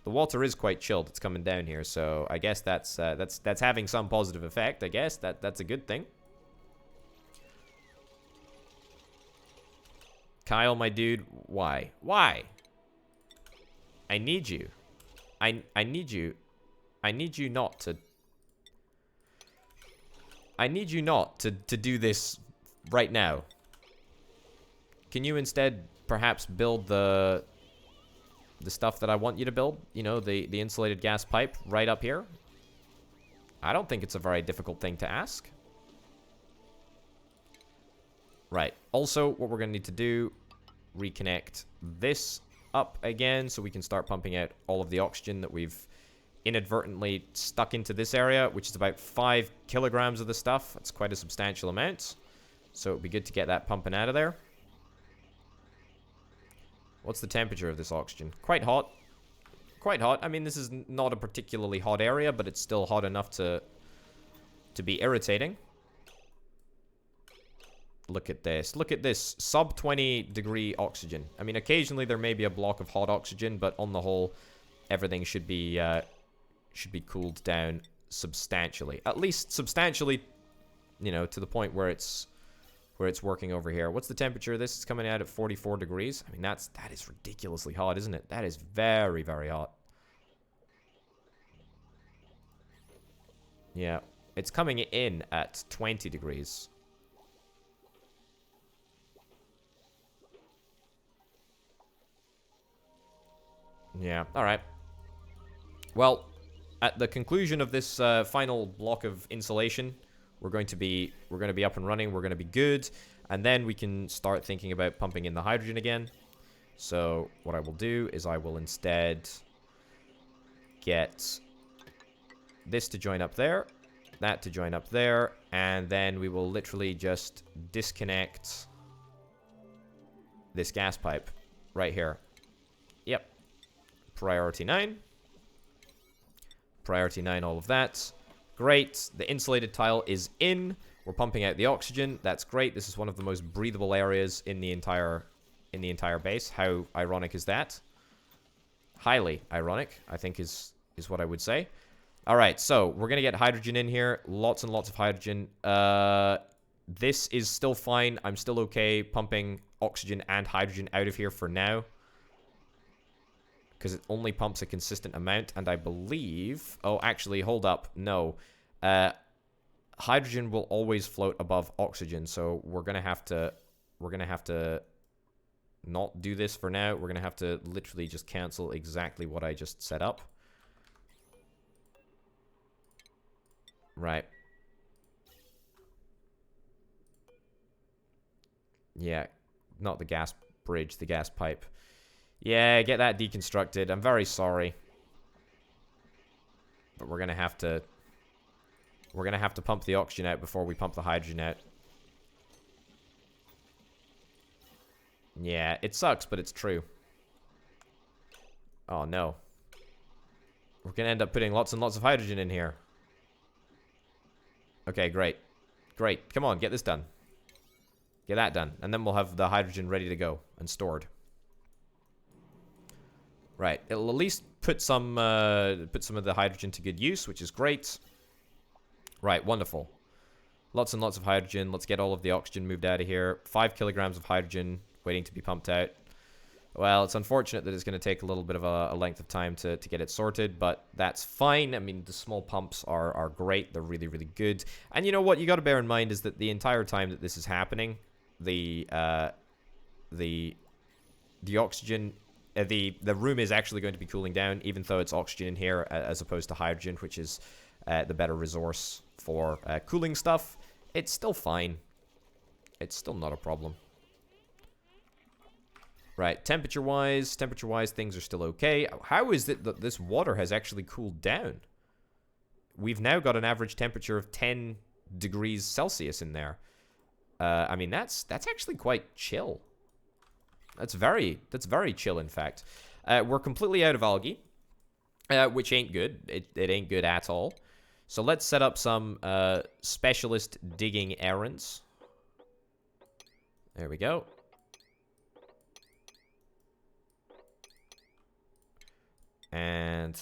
The water is quite chilled. It's coming down here, so I guess that's having some positive effect. I guess that's a good thing. Kyle, my dude, why? Why? I need you. I need you. I need you not to. I need you not to do this right now. Can you instead perhaps build the stuff that I want you to build? You know, the insulated gas pipe right up here? I don't think it's a very difficult thing to ask. Right. Also, what we're going to need to do, reconnect this up again so we can start pumping out all of the oxygen that we've inadvertently stuck into this area, which is about 5 kilograms of the stuff. That's quite a substantial amount. So it'd be good to get that pumping out of there. What's the temperature of this oxygen? Quite hot. Quite hot. I mean, this is not a particularly hot area, but it's still hot enough to be irritating. Look at this. Look at this. Sub 20 degree oxygen. I mean, occasionally there may be a block of hot oxygen, but on the whole, everything should be cooled down substantially. At least substantially, you know, to the point where it's working over here. What's the temperature of this? It's coming out at 44 degrees. I mean, that is ridiculously hot, isn't it? That is very, very hot. Yeah. It's coming in at 20 degrees. Yeah, alright. Well, at the conclusion of this final block of insulation, we're going to be up and running, we're going to be good, and then we can start thinking about pumping in the hydrogen again. So what I will do is I will instead get this to join up there, that to join up there, and then we will literally just disconnect this gas pipe right here. Yep. Priority 9. Priority 9, all of that. Great. The insulated tile is in. We're pumping out the oxygen. That's great. This is one of the most breathable areas in the entire base. How ironic is that? Highly ironic, I think is what I would say. All right, so we're going to get hydrogen in here. Lots and lots of hydrogen. This is still fine. I'm still okay pumping oxygen and hydrogen out of here for now, because it only pumps a consistent amount, and I believe... Oh, actually, hold up. No. Hydrogen will always float above oxygen, so we're gonna have to not do this for now. We're gonna have to literally just cancel exactly what I just set up. Right. Yeah, not the gas bridge, the gas pipe. Yeah, get that deconstructed. I'm very sorry. But we're gonna have to pump the oxygen out before we pump the hydrogen out. Yeah, it sucks, but it's true. Oh no. We're gonna end up putting lots and lots of hydrogen in here. Okay, great. Great. Come on, get this done. Get that done. And then we'll have the hydrogen ready to go and stored. Right, it'll at least put some of the hydrogen to good use, which is great. Right, wonderful. Lots and lots of hydrogen. Let's get all of the oxygen moved out of here. 5 kilograms of hydrogen waiting to be pumped out. Well, it's unfortunate that it's going to take a little bit of a length of time to get it sorted, but that's fine. I mean, the small pumps are great. They're really, really good. And you know what you got to bear in mind is that the entire time that this is happening, the oxygen... the room is actually going to be cooling down, even though it's oxygen in here as opposed to hydrogen, which is the better resource for cooling stuff. It's still fine. It's still not a problem. Right, temperature-wise, things are still okay. How is it that this water has actually cooled down? We've now got an average temperature of 10 degrees Celsius in there. I mean, that's actually quite chill. That's very chill, in fact. We're completely out of algae, which ain't good. It ain't good at all. So let's set up some specialist digging errands. There we go. And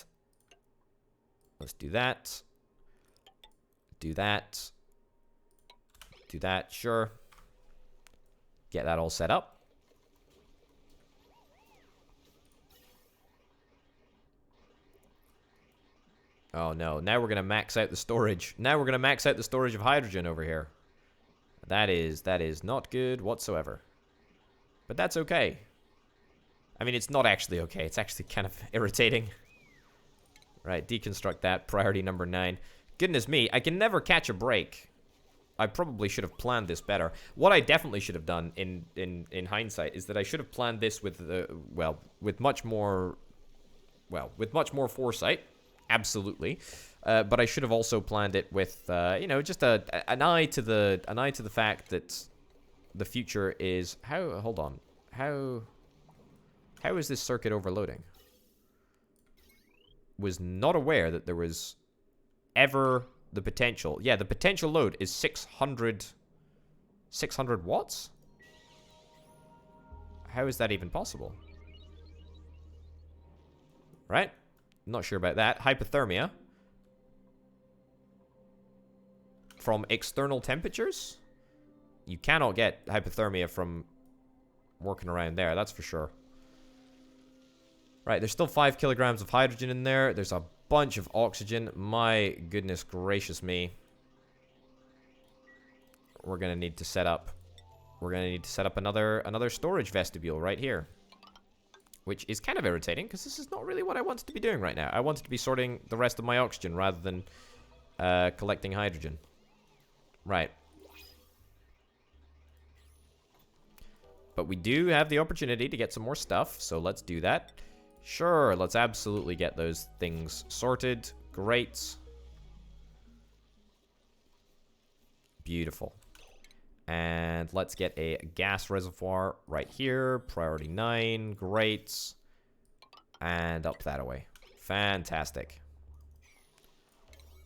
let's do that. Do that. Do that, sure. Get that all set up. Oh no, now we're gonna max out the storage. Now we're gonna max out the storage of hydrogen over here. That is not good whatsoever. But that's okay. I mean, it's not actually okay. It's actually kind of irritating. Right, deconstruct that. Priority number 9. Goodness me, I can never catch a break. I probably should have planned this better. What I definitely should have done in hindsight is that I should have planned this with with much more foresight. Absolutely. But I should have also planned it with you know, just an eye to the fact that the future is hold on. How is this circuit overloading? Was not aware that there was ever the potential. Yeah, the potential load is 600 watts? How is that even possible? Right? Not sure about that. Hypothermia. From external temperatures? You cannot get hypothermia from working around there, that's for sure. Right, there's still 5 kilograms of hydrogen in there. There's a bunch of oxygen. My goodness gracious me. We're gonna need to set up. We're gonna need to set up another storage vestibule right here, which is kind of irritating because this is not really what I wanted to be doing right now. I wanted to be sorting the rest of my oxygen rather than collecting hydrogen. Right. But we do have the opportunity to get some more stuff, so let's do that. Sure, let's absolutely get those things sorted. Great. Beautiful. And let's get a gas reservoir right here. Priority 9. Great. And up that away. Fantastic.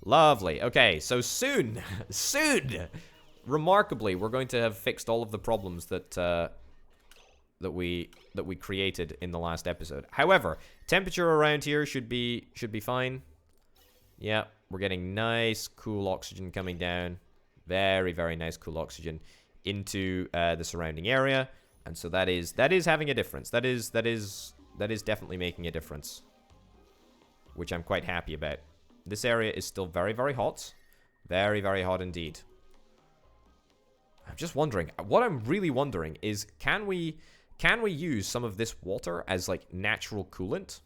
Lovely. Okay, so soon, remarkably, we're going to have fixed all of the problems that we created in the last episode. However, temperature around here should be fine. Yeah, we're getting nice, cool oxygen coming down. Very, very nice, cool oxygen into the surrounding area, and so that is having a difference. That is definitely making a difference, which I'm quite happy about. This area is still very, very hot, very, very hot indeed. I'm just wondering. What I'm really wondering is, can we use some of this water as like natural coolant?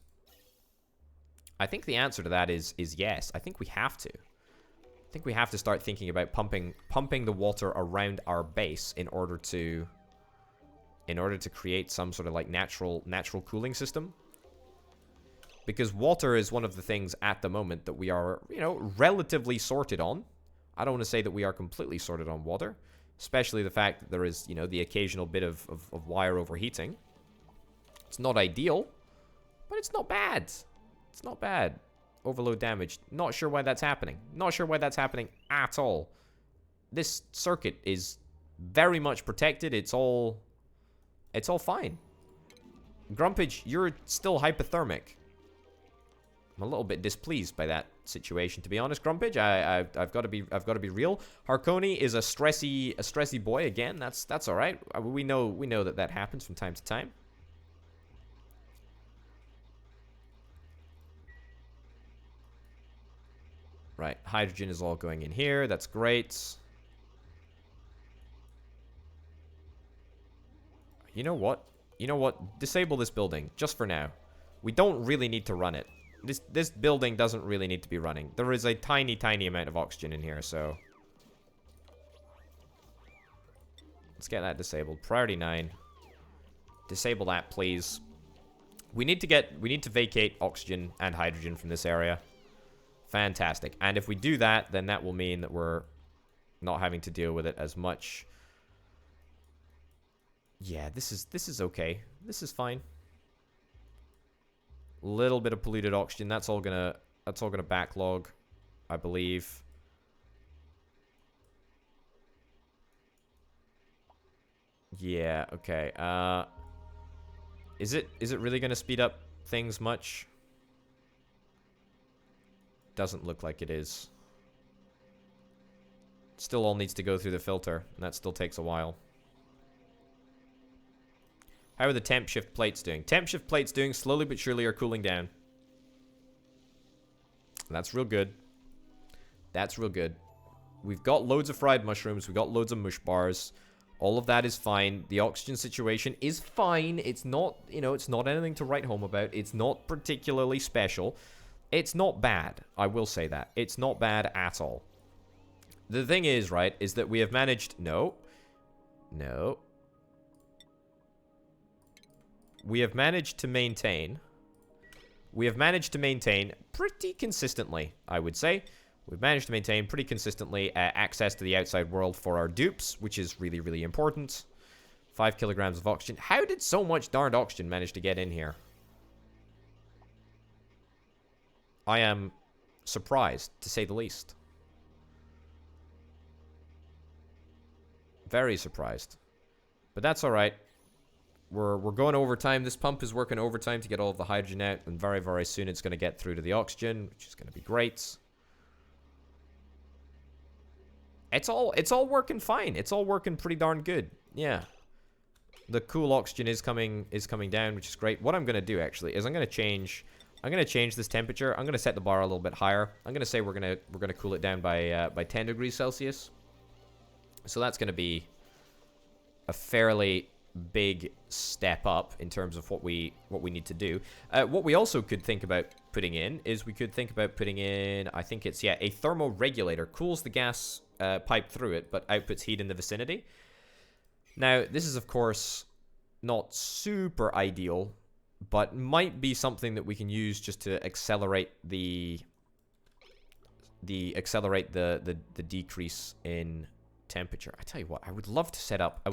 I think the answer to that is yes. I think we have to. I think we have to start thinking about pumping the water around our base in order to create some sort of like natural cooling system. Because water is one of the things at the moment that we are, you know, relatively sorted on. I don't want to say that we are completely sorted on water, especially the fact that there is, you know, the occasional bit of wire overheating. It's not ideal, but it's not bad. It's not bad. Overload damage. Not sure why that's happening. Not sure why that's happening at all. This circuit is very much protected. It's all fine. Grumpage, you're still hypothermic. I'm a little bit displeased by that situation, to be honest, Grumpage. I've got to be real. Harkoni is a stressy boy again. That's all right. We know that happens from time to time. Right, hydrogen is all going in here. That's great. You know what? Disable this building just for now. We don't really need to run it. This building doesn't really need to be running. There is a tiny amount of oxygen in here, so let's get that disabled. Priority 9. Disable that, please. We need to vacate oxygen and hydrogen from this area. Fantastic. And if we do that, then that will mean that we're not having to deal with it as much. Yeah, this is okay. This is fine. Little bit of polluted oxygen. That's all gonna backlog, I believe. Yeah, okay. Is it really gonna speed up things much? Doesn't look like it is. Still all needs to go through the filter, and that still takes a while. How are the temp shift plates doing? Temp shift plates doing slowly but surely are cooling down. That's real good. That's real good. We've got loads of fried mushrooms. We've got loads of mush bars. All of that is fine. The oxygen situation is fine. It's not, you know, it's not anything to write home about. It's not particularly special. It's not bad. I will say that. It's not bad at all. The thing is, right, is that we have managed... No. No. We have managed to maintain... We have managed to maintain pretty consistently, I would say. We've managed to maintain pretty consistently access to the outside world for our dupes, which is really, really important. 5 kilograms of oxygen. How did so much darned oxygen manage to get in here? I am surprised, to say the least. Very surprised. But that's alright. We're going overtime. This pump is working overtime to get all of the hydrogen out, and very, very soon it's going to get through to the oxygen, which is going to be great. It's all working fine. It's all working pretty darn good. Yeah. The cool oxygen is coming down, which is great. What I'm going to do actually is I'm going to change this temperature. I'm going to set the bar a little bit higher. I'm going to say we're going to cool it down by 10 degrees Celsius. So that's going to be a fairly big step up in terms of what we need to do. What we also could think about putting in is we could think about putting in, I think it's, yeah, a thermoregulator. Cools the gas pipe through it, but outputs heat in the vicinity. Now, this is, of course, not super ideal, but might be something that we can use just to accelerate the decrease in temperature. I tell you what, I would love to set up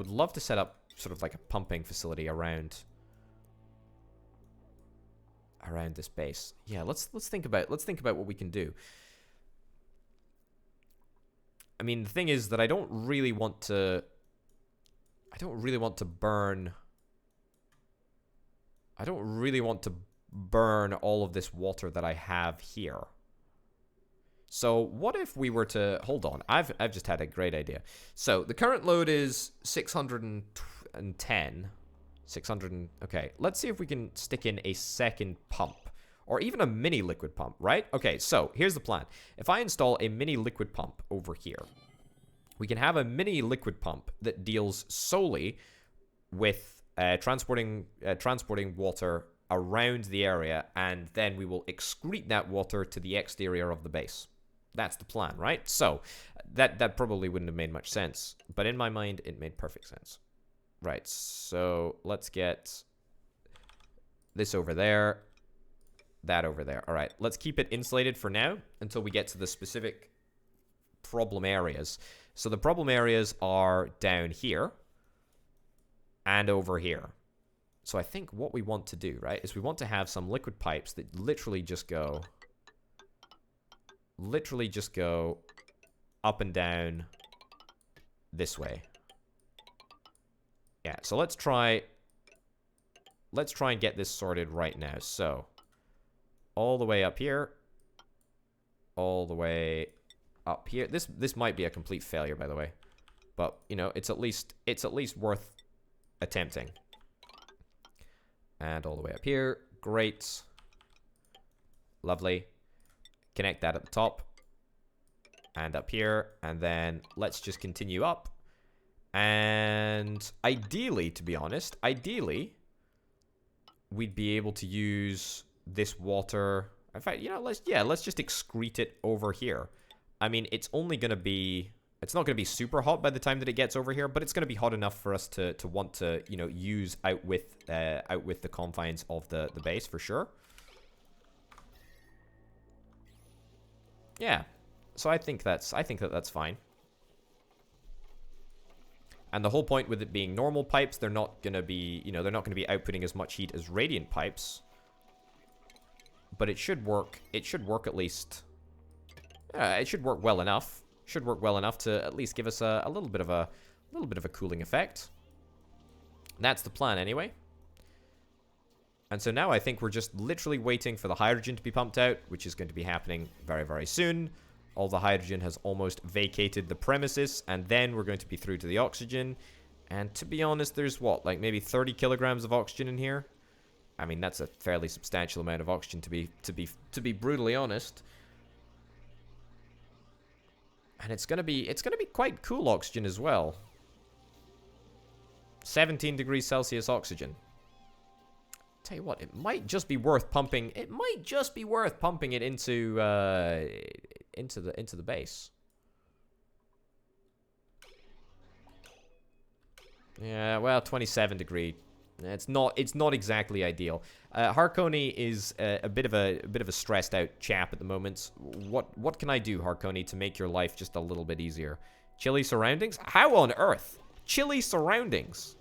sort of like a pumping facility around this base. Yeah, let's think about what we can do. I mean, the thing is that I don't really want to burn all of this water that I have here. So what if we were to... Hold on. I've just had a great idea. So the current load is 610. 600... Okay, let's see if we can stick in a second pump. Or even a mini liquid pump, right? Okay, so here's the plan. If I install a mini liquid pump over here, we can have a mini liquid pump that deals solely with transporting water around the area, and then we will excrete that water to the exterior of the base. That's the plan, right? So that probably wouldn't have made much sense, but in my mind, it made perfect sense. Right, so let's get this over there, that over there. All right, let's keep it insulated for now until we get to the specific problem areas. So the problem areas are down here and over here. So I think what we want to do, right, is we want to have some liquid pipes that literally just go up and down this way. Yeah, so let's try and get this sorted right now. So all the way up here, all the way up here. This might be a complete failure, by the way, but you know, it's at least worth attempting. And all the way up here. Great. Lovely. Connect that at the top. And up here. And then let's just continue up. And ideally, to be honest, we'd be able to use this water. In fact, you know, let's just excrete it over here. I mean, it's only going to be It's not going to be super hot by the time that it gets over here, but it's going to be hot enough for us to want to, you know, use out with the confines of the base for sure. Yeah. So I think that's fine. And the whole point with it being normal pipes, they're not going to be, you know, they're not going to be outputting as much heat as radiant pipes. But it should work. It should work at least. It should work well enough. Should work well enough to at least give us a little bit of a cooling effect. That's the plan anyway. And so now I think we're just literally waiting for the hydrogen to be pumped out, which is going to be happening very, very soon. All the hydrogen has almost vacated the premises, and then we're going to be through to the oxygen. And to be honest, there's what, like maybe 30 kilograms of oxygen in here? I mean, that's a fairly substantial amount of oxygen to be brutally honest. And it's gonna be quite cool oxygen as well. 17 degrees Celsius oxygen. Tell you what, it might just be worth pumping. It might just be worth pumping it into the base. Yeah, well, 27 degree. It's not exactly ideal. Harkoni is a bit of a stressed out chap at the moment. What can I do, Harkoni, to make your life just a little bit easier? Chilly surroundings? How on earth? Chilly surroundings?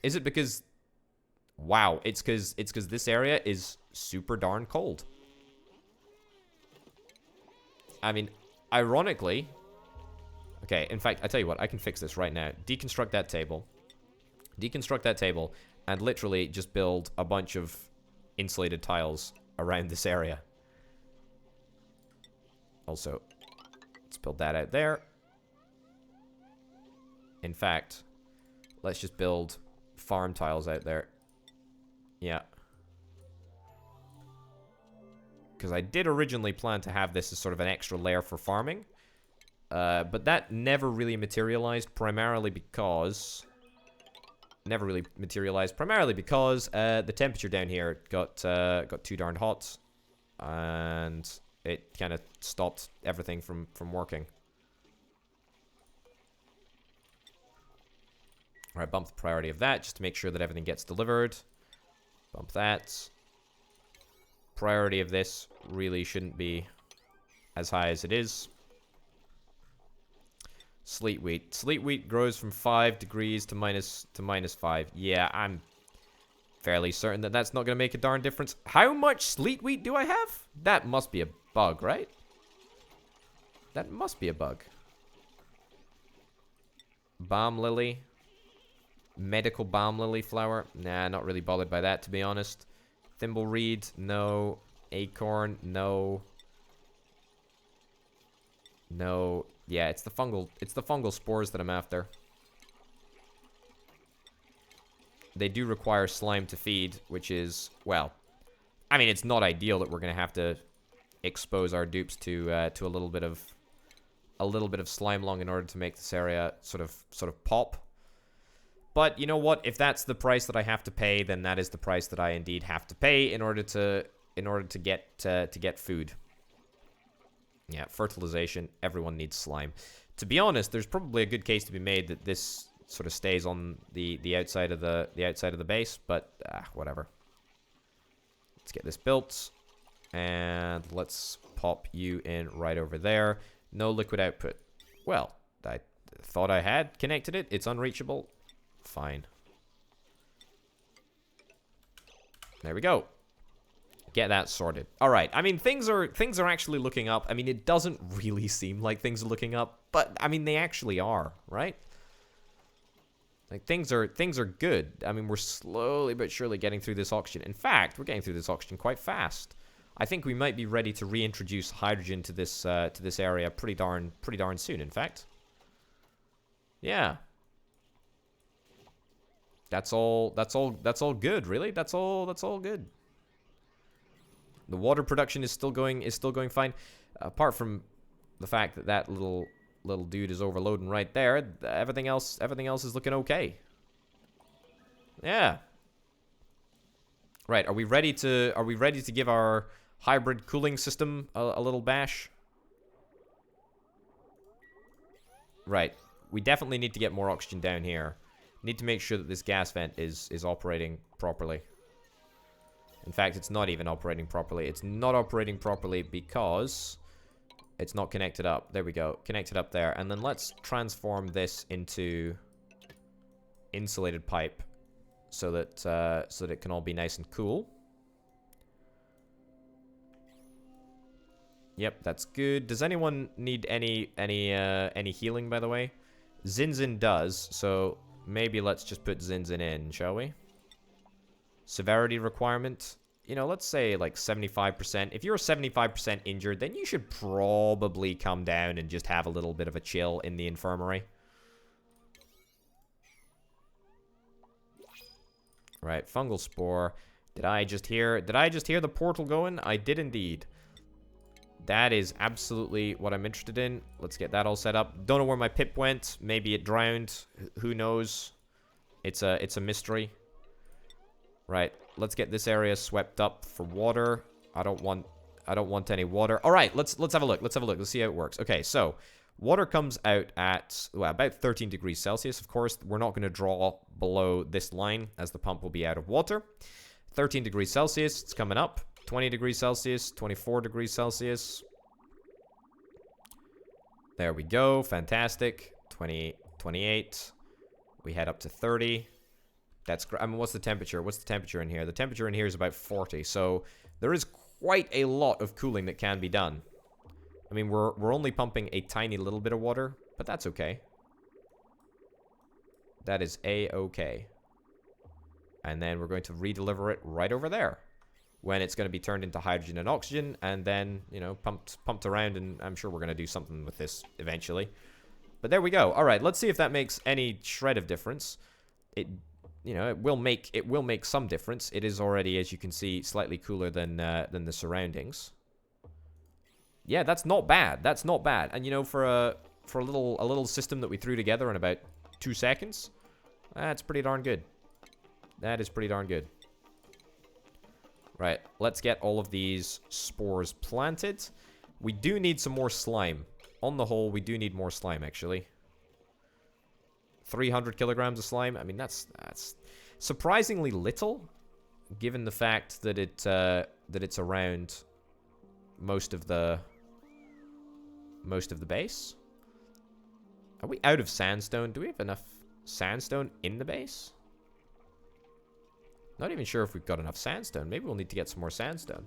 Is it because? Wow, it's because this area is super darn cold. I mean, ironically. Okay, in fact, I tell you what, I can fix this right now. Deconstruct that table. Deconstruct that table and literally just build a bunch of insulated tiles around this area. Also, let's build that out there. In fact, let's just build farm tiles out there. Yeah. Because I did originally plan to have this as sort of an extra layer for farming. But that never really materialized, primarily because... the temperature down here got too darn hot, and it kind of stopped everything from working. All right, bump the priority of that just to make sure that everything gets delivered. Bump that. Priority of this really shouldn't be as high as it is. Sleet wheat. Sleet wheat grows from 5 degrees to minus 5. Yeah, I'm fairly certain that that's not going to make a darn difference. How much sleet wheat do I have? That must be a bug, right? That must be a bug. Balm lily. Medical balm lily flower. Nah, not really bothered by that, to be honest. Thimbleweed, no. Acorn, no. No. Yeah, it's the fungal spores that I'm after. They do require slime to feed, which is, well, I mean, it's not ideal that we're gonna have to expose our dupes to a little bit of slime lung in order to make this area sort of pop. But you know what? If that's the price that I have to pay, then that is the price that I indeed have to pay in order to get food. Yeah, fertilization. Everyone needs slime. To be honest, there's probably a good case to be made that this sort of stays on the outside of the base, but whatever. Let's get this built, and let's pop you in right over there. No liquid output. Well, I thought I had connected it. It's unreachable. Fine. There we go. Get that sorted. All right. I mean, things are actually looking up. I mean, it doesn't really seem like things are looking up, but I mean, they actually are, right? Like things are good. I mean, we're slowly but surely getting through this oxygen. In fact, we're getting through this oxygen quite fast. I think we might be ready to reintroduce hydrogen to this area pretty darn soon. In fact, yeah. That's all good, really. That's all good. The water production is still going fine, apart from the fact that that little dude is overloading right there. Everything else is looking okay. Yeah. Right. Are we ready to give our hybrid cooling system a little bash? Right. We definitely need to get more oxygen down here. Need to make sure that this gas vent is operating properly. In fact, it's not even operating properly. It's not operating properly because it's not connected up. There we go. Connected up there. And then let's transform this into insulated pipe so that it can all be nice and cool. Yep, that's good. Does anyone need any healing, by the way? Zinzin does, so maybe let's just put Zinzin in, shall we? Severity requirement. You know, let's say like 75%. If you're 75% injured, then you should probably come down and just have a little bit of a chill in the infirmary. Right, fungal spore. Did I just hear the portal going? I did indeed. That is absolutely what I'm interested in. Let's get that all set up. Don't know where my pip went. Maybe it drowned. Who knows? It's a mystery. Right. Let's get this area swept up for water. I don't want any water. All right. Let's have a look. Let's see how it works. Okay. So water comes out at about 13 degrees Celsius. Of course, we're not going to draw below this line as the pump will be out of water. 13 degrees Celsius. It's coming up. 20 degrees Celsius, 24 degrees Celsius. There we go. Fantastic. 20, 28. We head up to 30. That's great. I mean, what's the temperature? What's the temperature in here? The temperature in here is about 40. So there is quite a lot of cooling that can be done. I mean, we're only pumping a tiny little bit of water, but that's okay. That is A-okay. And then we're going to redeliver it right over there, when it's going to be turned into hydrogen and oxygen, and then, you know, pumped around, and I'm sure we're going to do something with this eventually. But there we go. All right, let's see if that makes any shred of difference. It, you know, it will make some difference. It is already, as you can see, slightly cooler than the surroundings. Yeah, that's not bad. That's not bad. And you know, for a little system that we threw together in about 2 seconds, that's pretty darn good. That is pretty darn good. Right, let's get all of these spores planted. We do need some more slime. On the whole, we do need more slime, actually. 300 kilograms of slime. I mean, that's surprisingly little, given the fact that it's around most of the base. Are we out of sandstone? Do we have enough sandstone in the base? Not even sure if we've got enough sandstone. Maybe we'll need to get some more sandstone.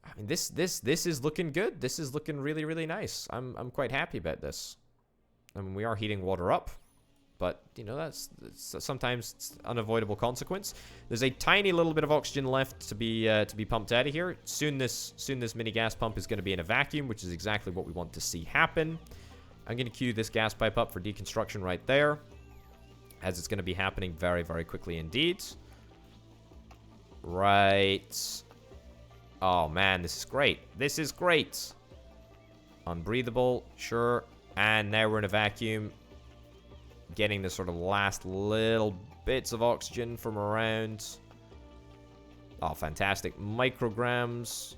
I mean, this is looking good. This is looking really, really nice. I'm quite happy about this. I mean, we are heating water up, but you know, that's sometimes it's unavoidable consequence. There's a tiny little bit of oxygen left to be pumped out of here. Soon this mini gas pump is going to be in a vacuum, which is exactly what we want to see happen. I'm going to queue this gas pipe up for deconstruction right there, as it's going to be happening very, very quickly indeed. Right. Oh, man, this is great. This is great. Unbreathable, sure. And now we're in a vacuum. Getting the sort of last little bits of oxygen from around. Oh, fantastic. Micrograms.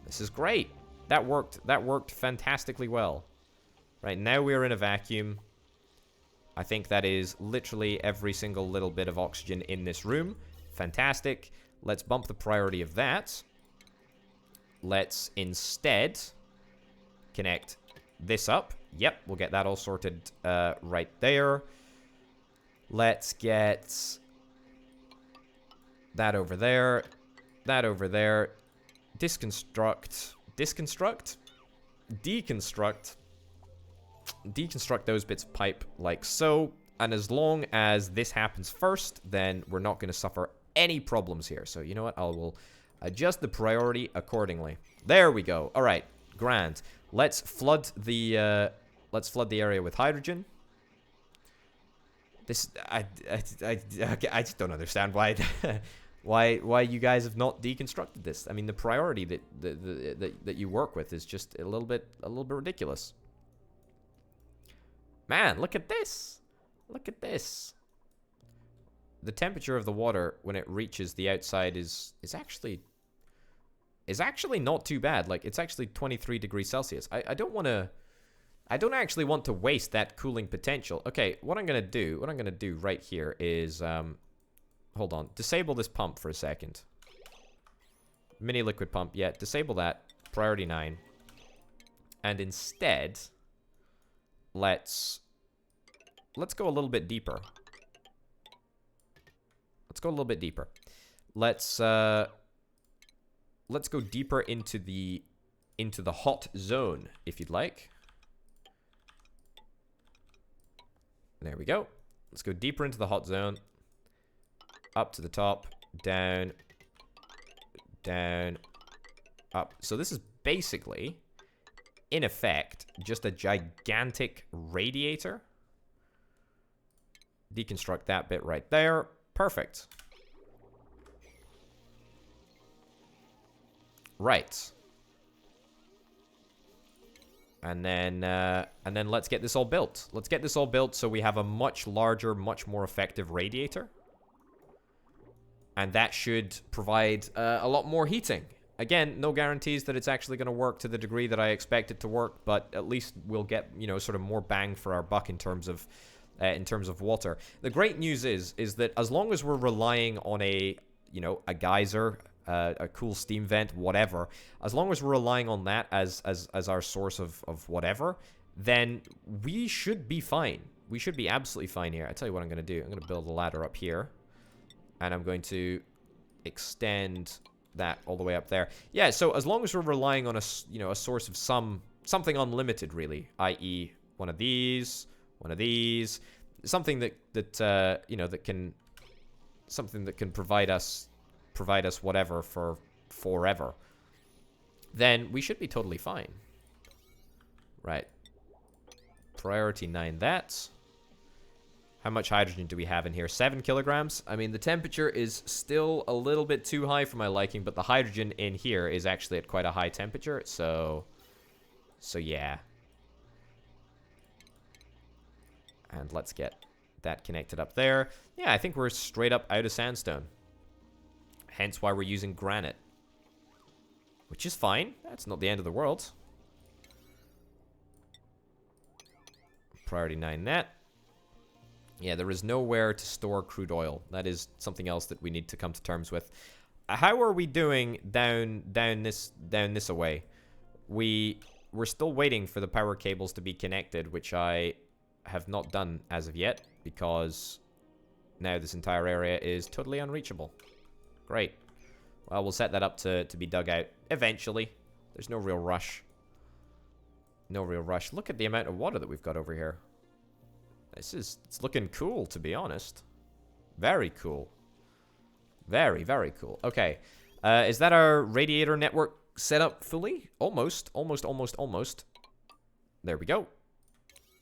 This is great. That worked fantastically well. Right, now we're in a vacuum. I think that is literally every single little bit of oxygen in this room. Fantastic. Let's bump the priority of that. Let's instead connect this up. Yep, we'll get that all sorted right there. Let's get that over there. That over there. Deconstruct those bits of pipe like so. And as long as this happens first, then we're not going to suffer any problems here. So you know what? I will adjust the priority accordingly. There we go. All right, grand. Let's flood the area with hydrogen. This I just don't understand why why you guys have not deconstructed this. I mean, the priority that you work with is just a little bit ridiculous. Man, look at this. Look at this. The temperature of the water when it reaches the outside is actually not too bad. Like, it's actually 23 degrees Celsius. I don't want to I don't actually want to waste that cooling potential. Okay, what I'm going to do right here is, hold on, disable this pump for a second. Mini liquid pump, yeah, disable that. Priority 9. And instead, let's go a little bit deeper. Let's go a little bit deeper. Let's go deeper into the hot zone, if you'd like. There we go. Let's go deeper into the hot zone. Up to the top, down, down, up. So this is basically, in effect, just a gigantic radiator. Deconstruct that bit right there. Perfect. Right. And then let's get this all built. Let's get this all built so we have a much larger, much more effective radiator. And that should provide a lot more heating. Again, no guarantees that it's actually going to work to the degree that I expect it to work, but at least we'll get, you know, sort of more bang for our buck in terms of water. The great news is that as long as we're relying on a geyser, a cool steam vent, whatever, as long as we're relying on that as our source of whatever, then we should be fine. We should be absolutely fine here. I tell you what I'm going to do. I'm going to build a ladder up here, and I'm going to extend that all the way up there. Yeah, so as long as we're relying on a source of something unlimited, really, i.e. one of these, something that can provide us whatever for forever, then we should be totally fine. Right. Priority 9 that. How much hydrogen do we have in here? 7 kilograms. I mean, the temperature is still a little bit too high for my liking, but the hydrogen in here is actually at quite a high temperature, so yeah. And let's get that connected up there. Yeah, I think we're straight up out of sandstone. Hence why we're using granite. Which is fine. That's not the end of the world. Priority 9 that. Yeah, there is nowhere to store crude oil. That is something else that we need to come to terms with. How are we doing down this away? We're still waiting for the power cables to be connected, which I have not done as of yet, because now this entire area is totally unreachable. Great. Well, we'll set that up to be dug out eventually. There's no real rush. No real rush. Look at the amount of water that we've got over here. It's looking cool, to be honest. Very cool. Very, very cool. Okay. Is that our radiator network set up fully? Almost. There we go.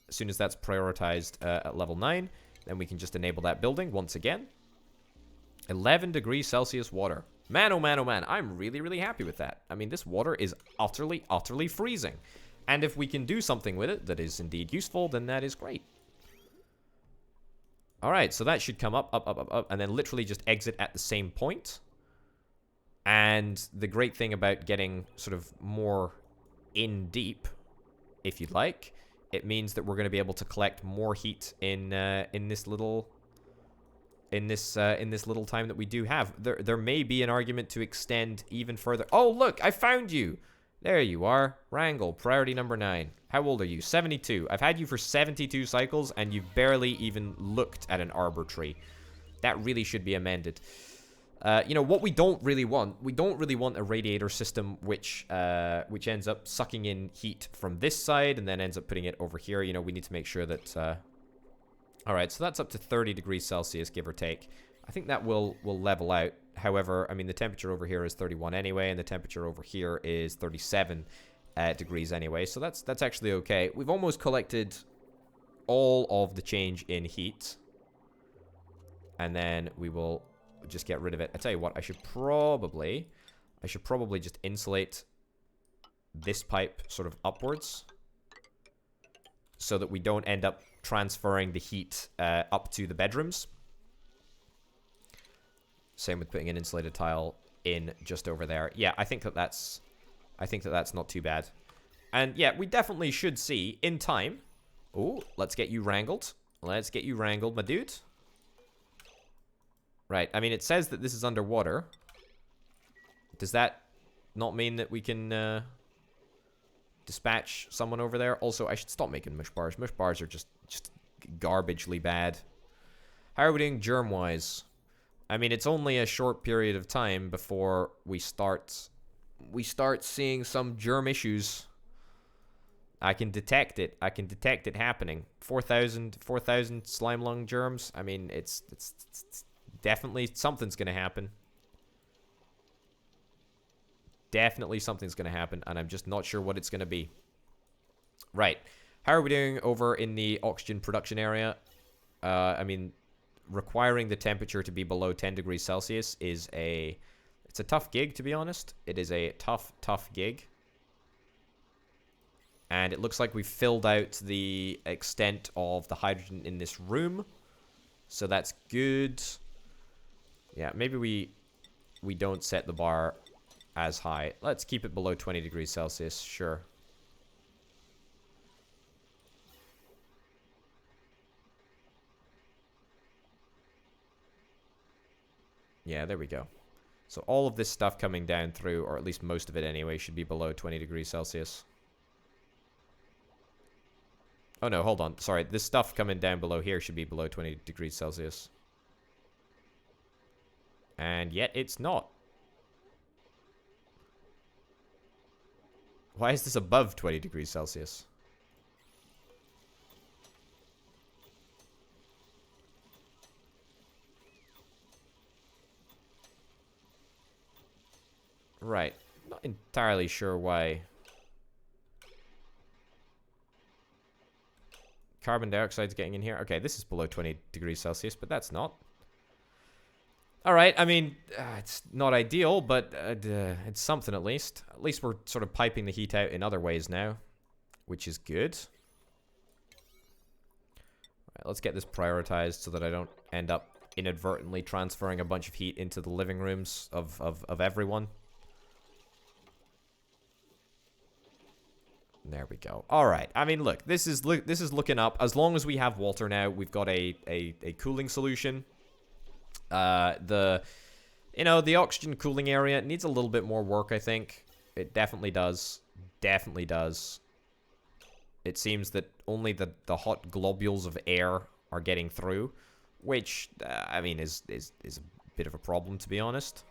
As soon as that's prioritized at level 9, then we can just enable that building once again. 11 degrees Celsius water. Man, oh man, oh man. I'm really, really happy with that. I mean, this water is utterly, utterly freezing. And if we can do something with it that is indeed useful, then that is great. Alright, so that should come up, and then literally just exit at the same point. And the great thing about getting sort of more in deep, if you'd like, it means that we're going to be able to collect more heat in this little time that we do have. There may be an argument to extend even further. Oh, look, I found you. There you are. Wrangle, priority number 9. How old are you? 72. I've had you for 72 cycles, and you've barely even looked at an arbor tree. That really should be amended. What we don't really want a radiator system which ends up sucking in heat from this side and then ends up putting it over here. You know, we need to make sure that... Alright, so that's up to 30 degrees Celsius, give or take. I think that will level out. However, I mean, the temperature over here is 31 anyway, and the temperature over here is 37 degrees anyway, so that's actually okay. We've almost collected all of the change in heat, and then we will just get rid of it. I tell you what, I should probably just insulate this pipe sort of upwards, so that we don't end up transferring the heat up to the bedrooms. Same with putting an insulated tile in just over there. Yeah, I think that's not too bad. And yeah, we definitely should see in time. Oh, let's get you wrangled. Let's get you wrangled, my dude. Right, I mean, it says that this is underwater. Does that not mean that we can dispatch someone over there? Also, I should stop making mush bars. Mush bars are just garbagely bad. How are we doing germ-wise? I mean, it's only a short period of time before we start seeing some germ issues. I can detect it. I can detect it happening. 4,000 slime lung germs. I mean, it's definitely something's going to happen. Definitely something's going to happen, and I'm just not sure what it's going to be. Right. How are we doing over in the oxygen production area? I mean, requiring the temperature to be below 10 degrees Celsius is it's a tough gig, to be honest. It is a tough gig. And it looks like we've filled out the extent of the hydrogen in this room. So that's good. Yeah, maybe we don't set the bar as high. Let's keep it below 20 degrees Celsius, sure. Yeah, there we go. So all of this stuff coming down through, or at least most of it anyway, should be below 20 degrees Celsius. Oh no, hold on. Sorry, this stuff coming down below here should be below 20 degrees Celsius. And yet it's not. Why is this above 20 degrees Celsius? Right. Not entirely sure why. Carbon dioxide's getting in here. Okay, this is below 20 degrees Celsius, but that's not. Alright, I mean, it's not ideal, but it's something at least. At least we're sort of piping the heat out in other ways now, which is good. Right, let's get this prioritized so that I don't end up inadvertently transferring a bunch of heat into the living rooms of everyone. There we go. All right. I mean, look, this is looking up. As long as we have water now, we've got a cooling solution. The oxygen cooling area needs a little bit more work, I think. It definitely does. Definitely does. It seems that only the hot globules of air are getting through, which I mean is a bit of a problem, to be honest.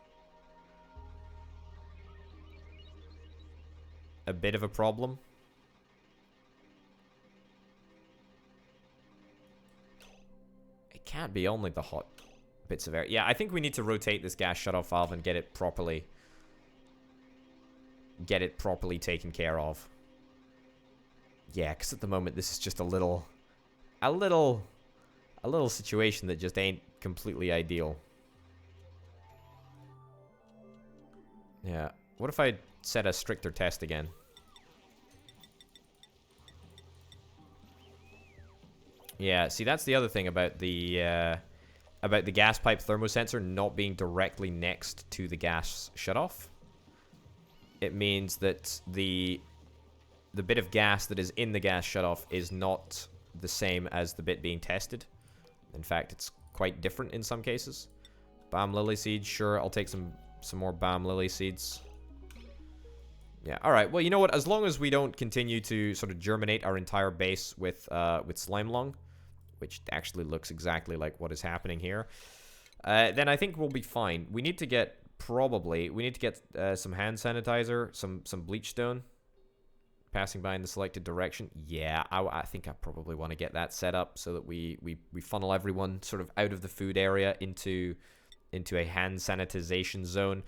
A bit of a problem. Can't be only the hot bits of air. Yeah, I think we need to rotate this gas shutoff valve and get it properly taken care of. Yeah, because at the moment this is just a little situation that just ain't completely ideal. Yeah. What if I set a stricter test again? Yeah, see, that's the other thing about the gas pipe thermosensor not being directly next to the gas shutoff. It means that the bit of gas that is in the gas shutoff is not the same as the bit being tested. In fact, it's quite different in some cases. Balm lily seeds, sure, I'll take some more balm lily seeds. Yeah, alright, well, you know what, as long as we don't continue to sort of germinate our entire base with slime lung, which actually looks exactly like what is happening here, then I think we'll be fine. We need to get, some hand sanitizer, some bleach stone, passing by in the selected direction. Yeah, I think I probably want to get that set up so that we funnel everyone sort of out of the food area into a hand sanitization zone.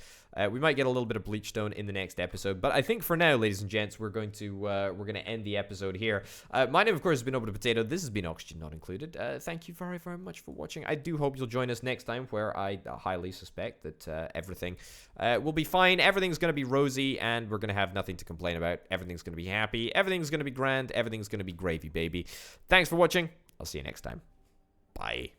We might get a little bit of bleach stone in the next episode, but I think for now, ladies and gents, we're going to end the episode here. My name, of course, has been Over the Potato. This has been Oxygen Not Included. Thank you very, very much for watching. I do hope you'll join us next time, where I highly suspect that everything will be fine. Everything's going to be rosy, and we're going to have nothing to complain about. Everything's going to be happy. Everything's going to be grand. Everything's going to be gravy, baby. Thanks for watching. I'll see you next time. Bye.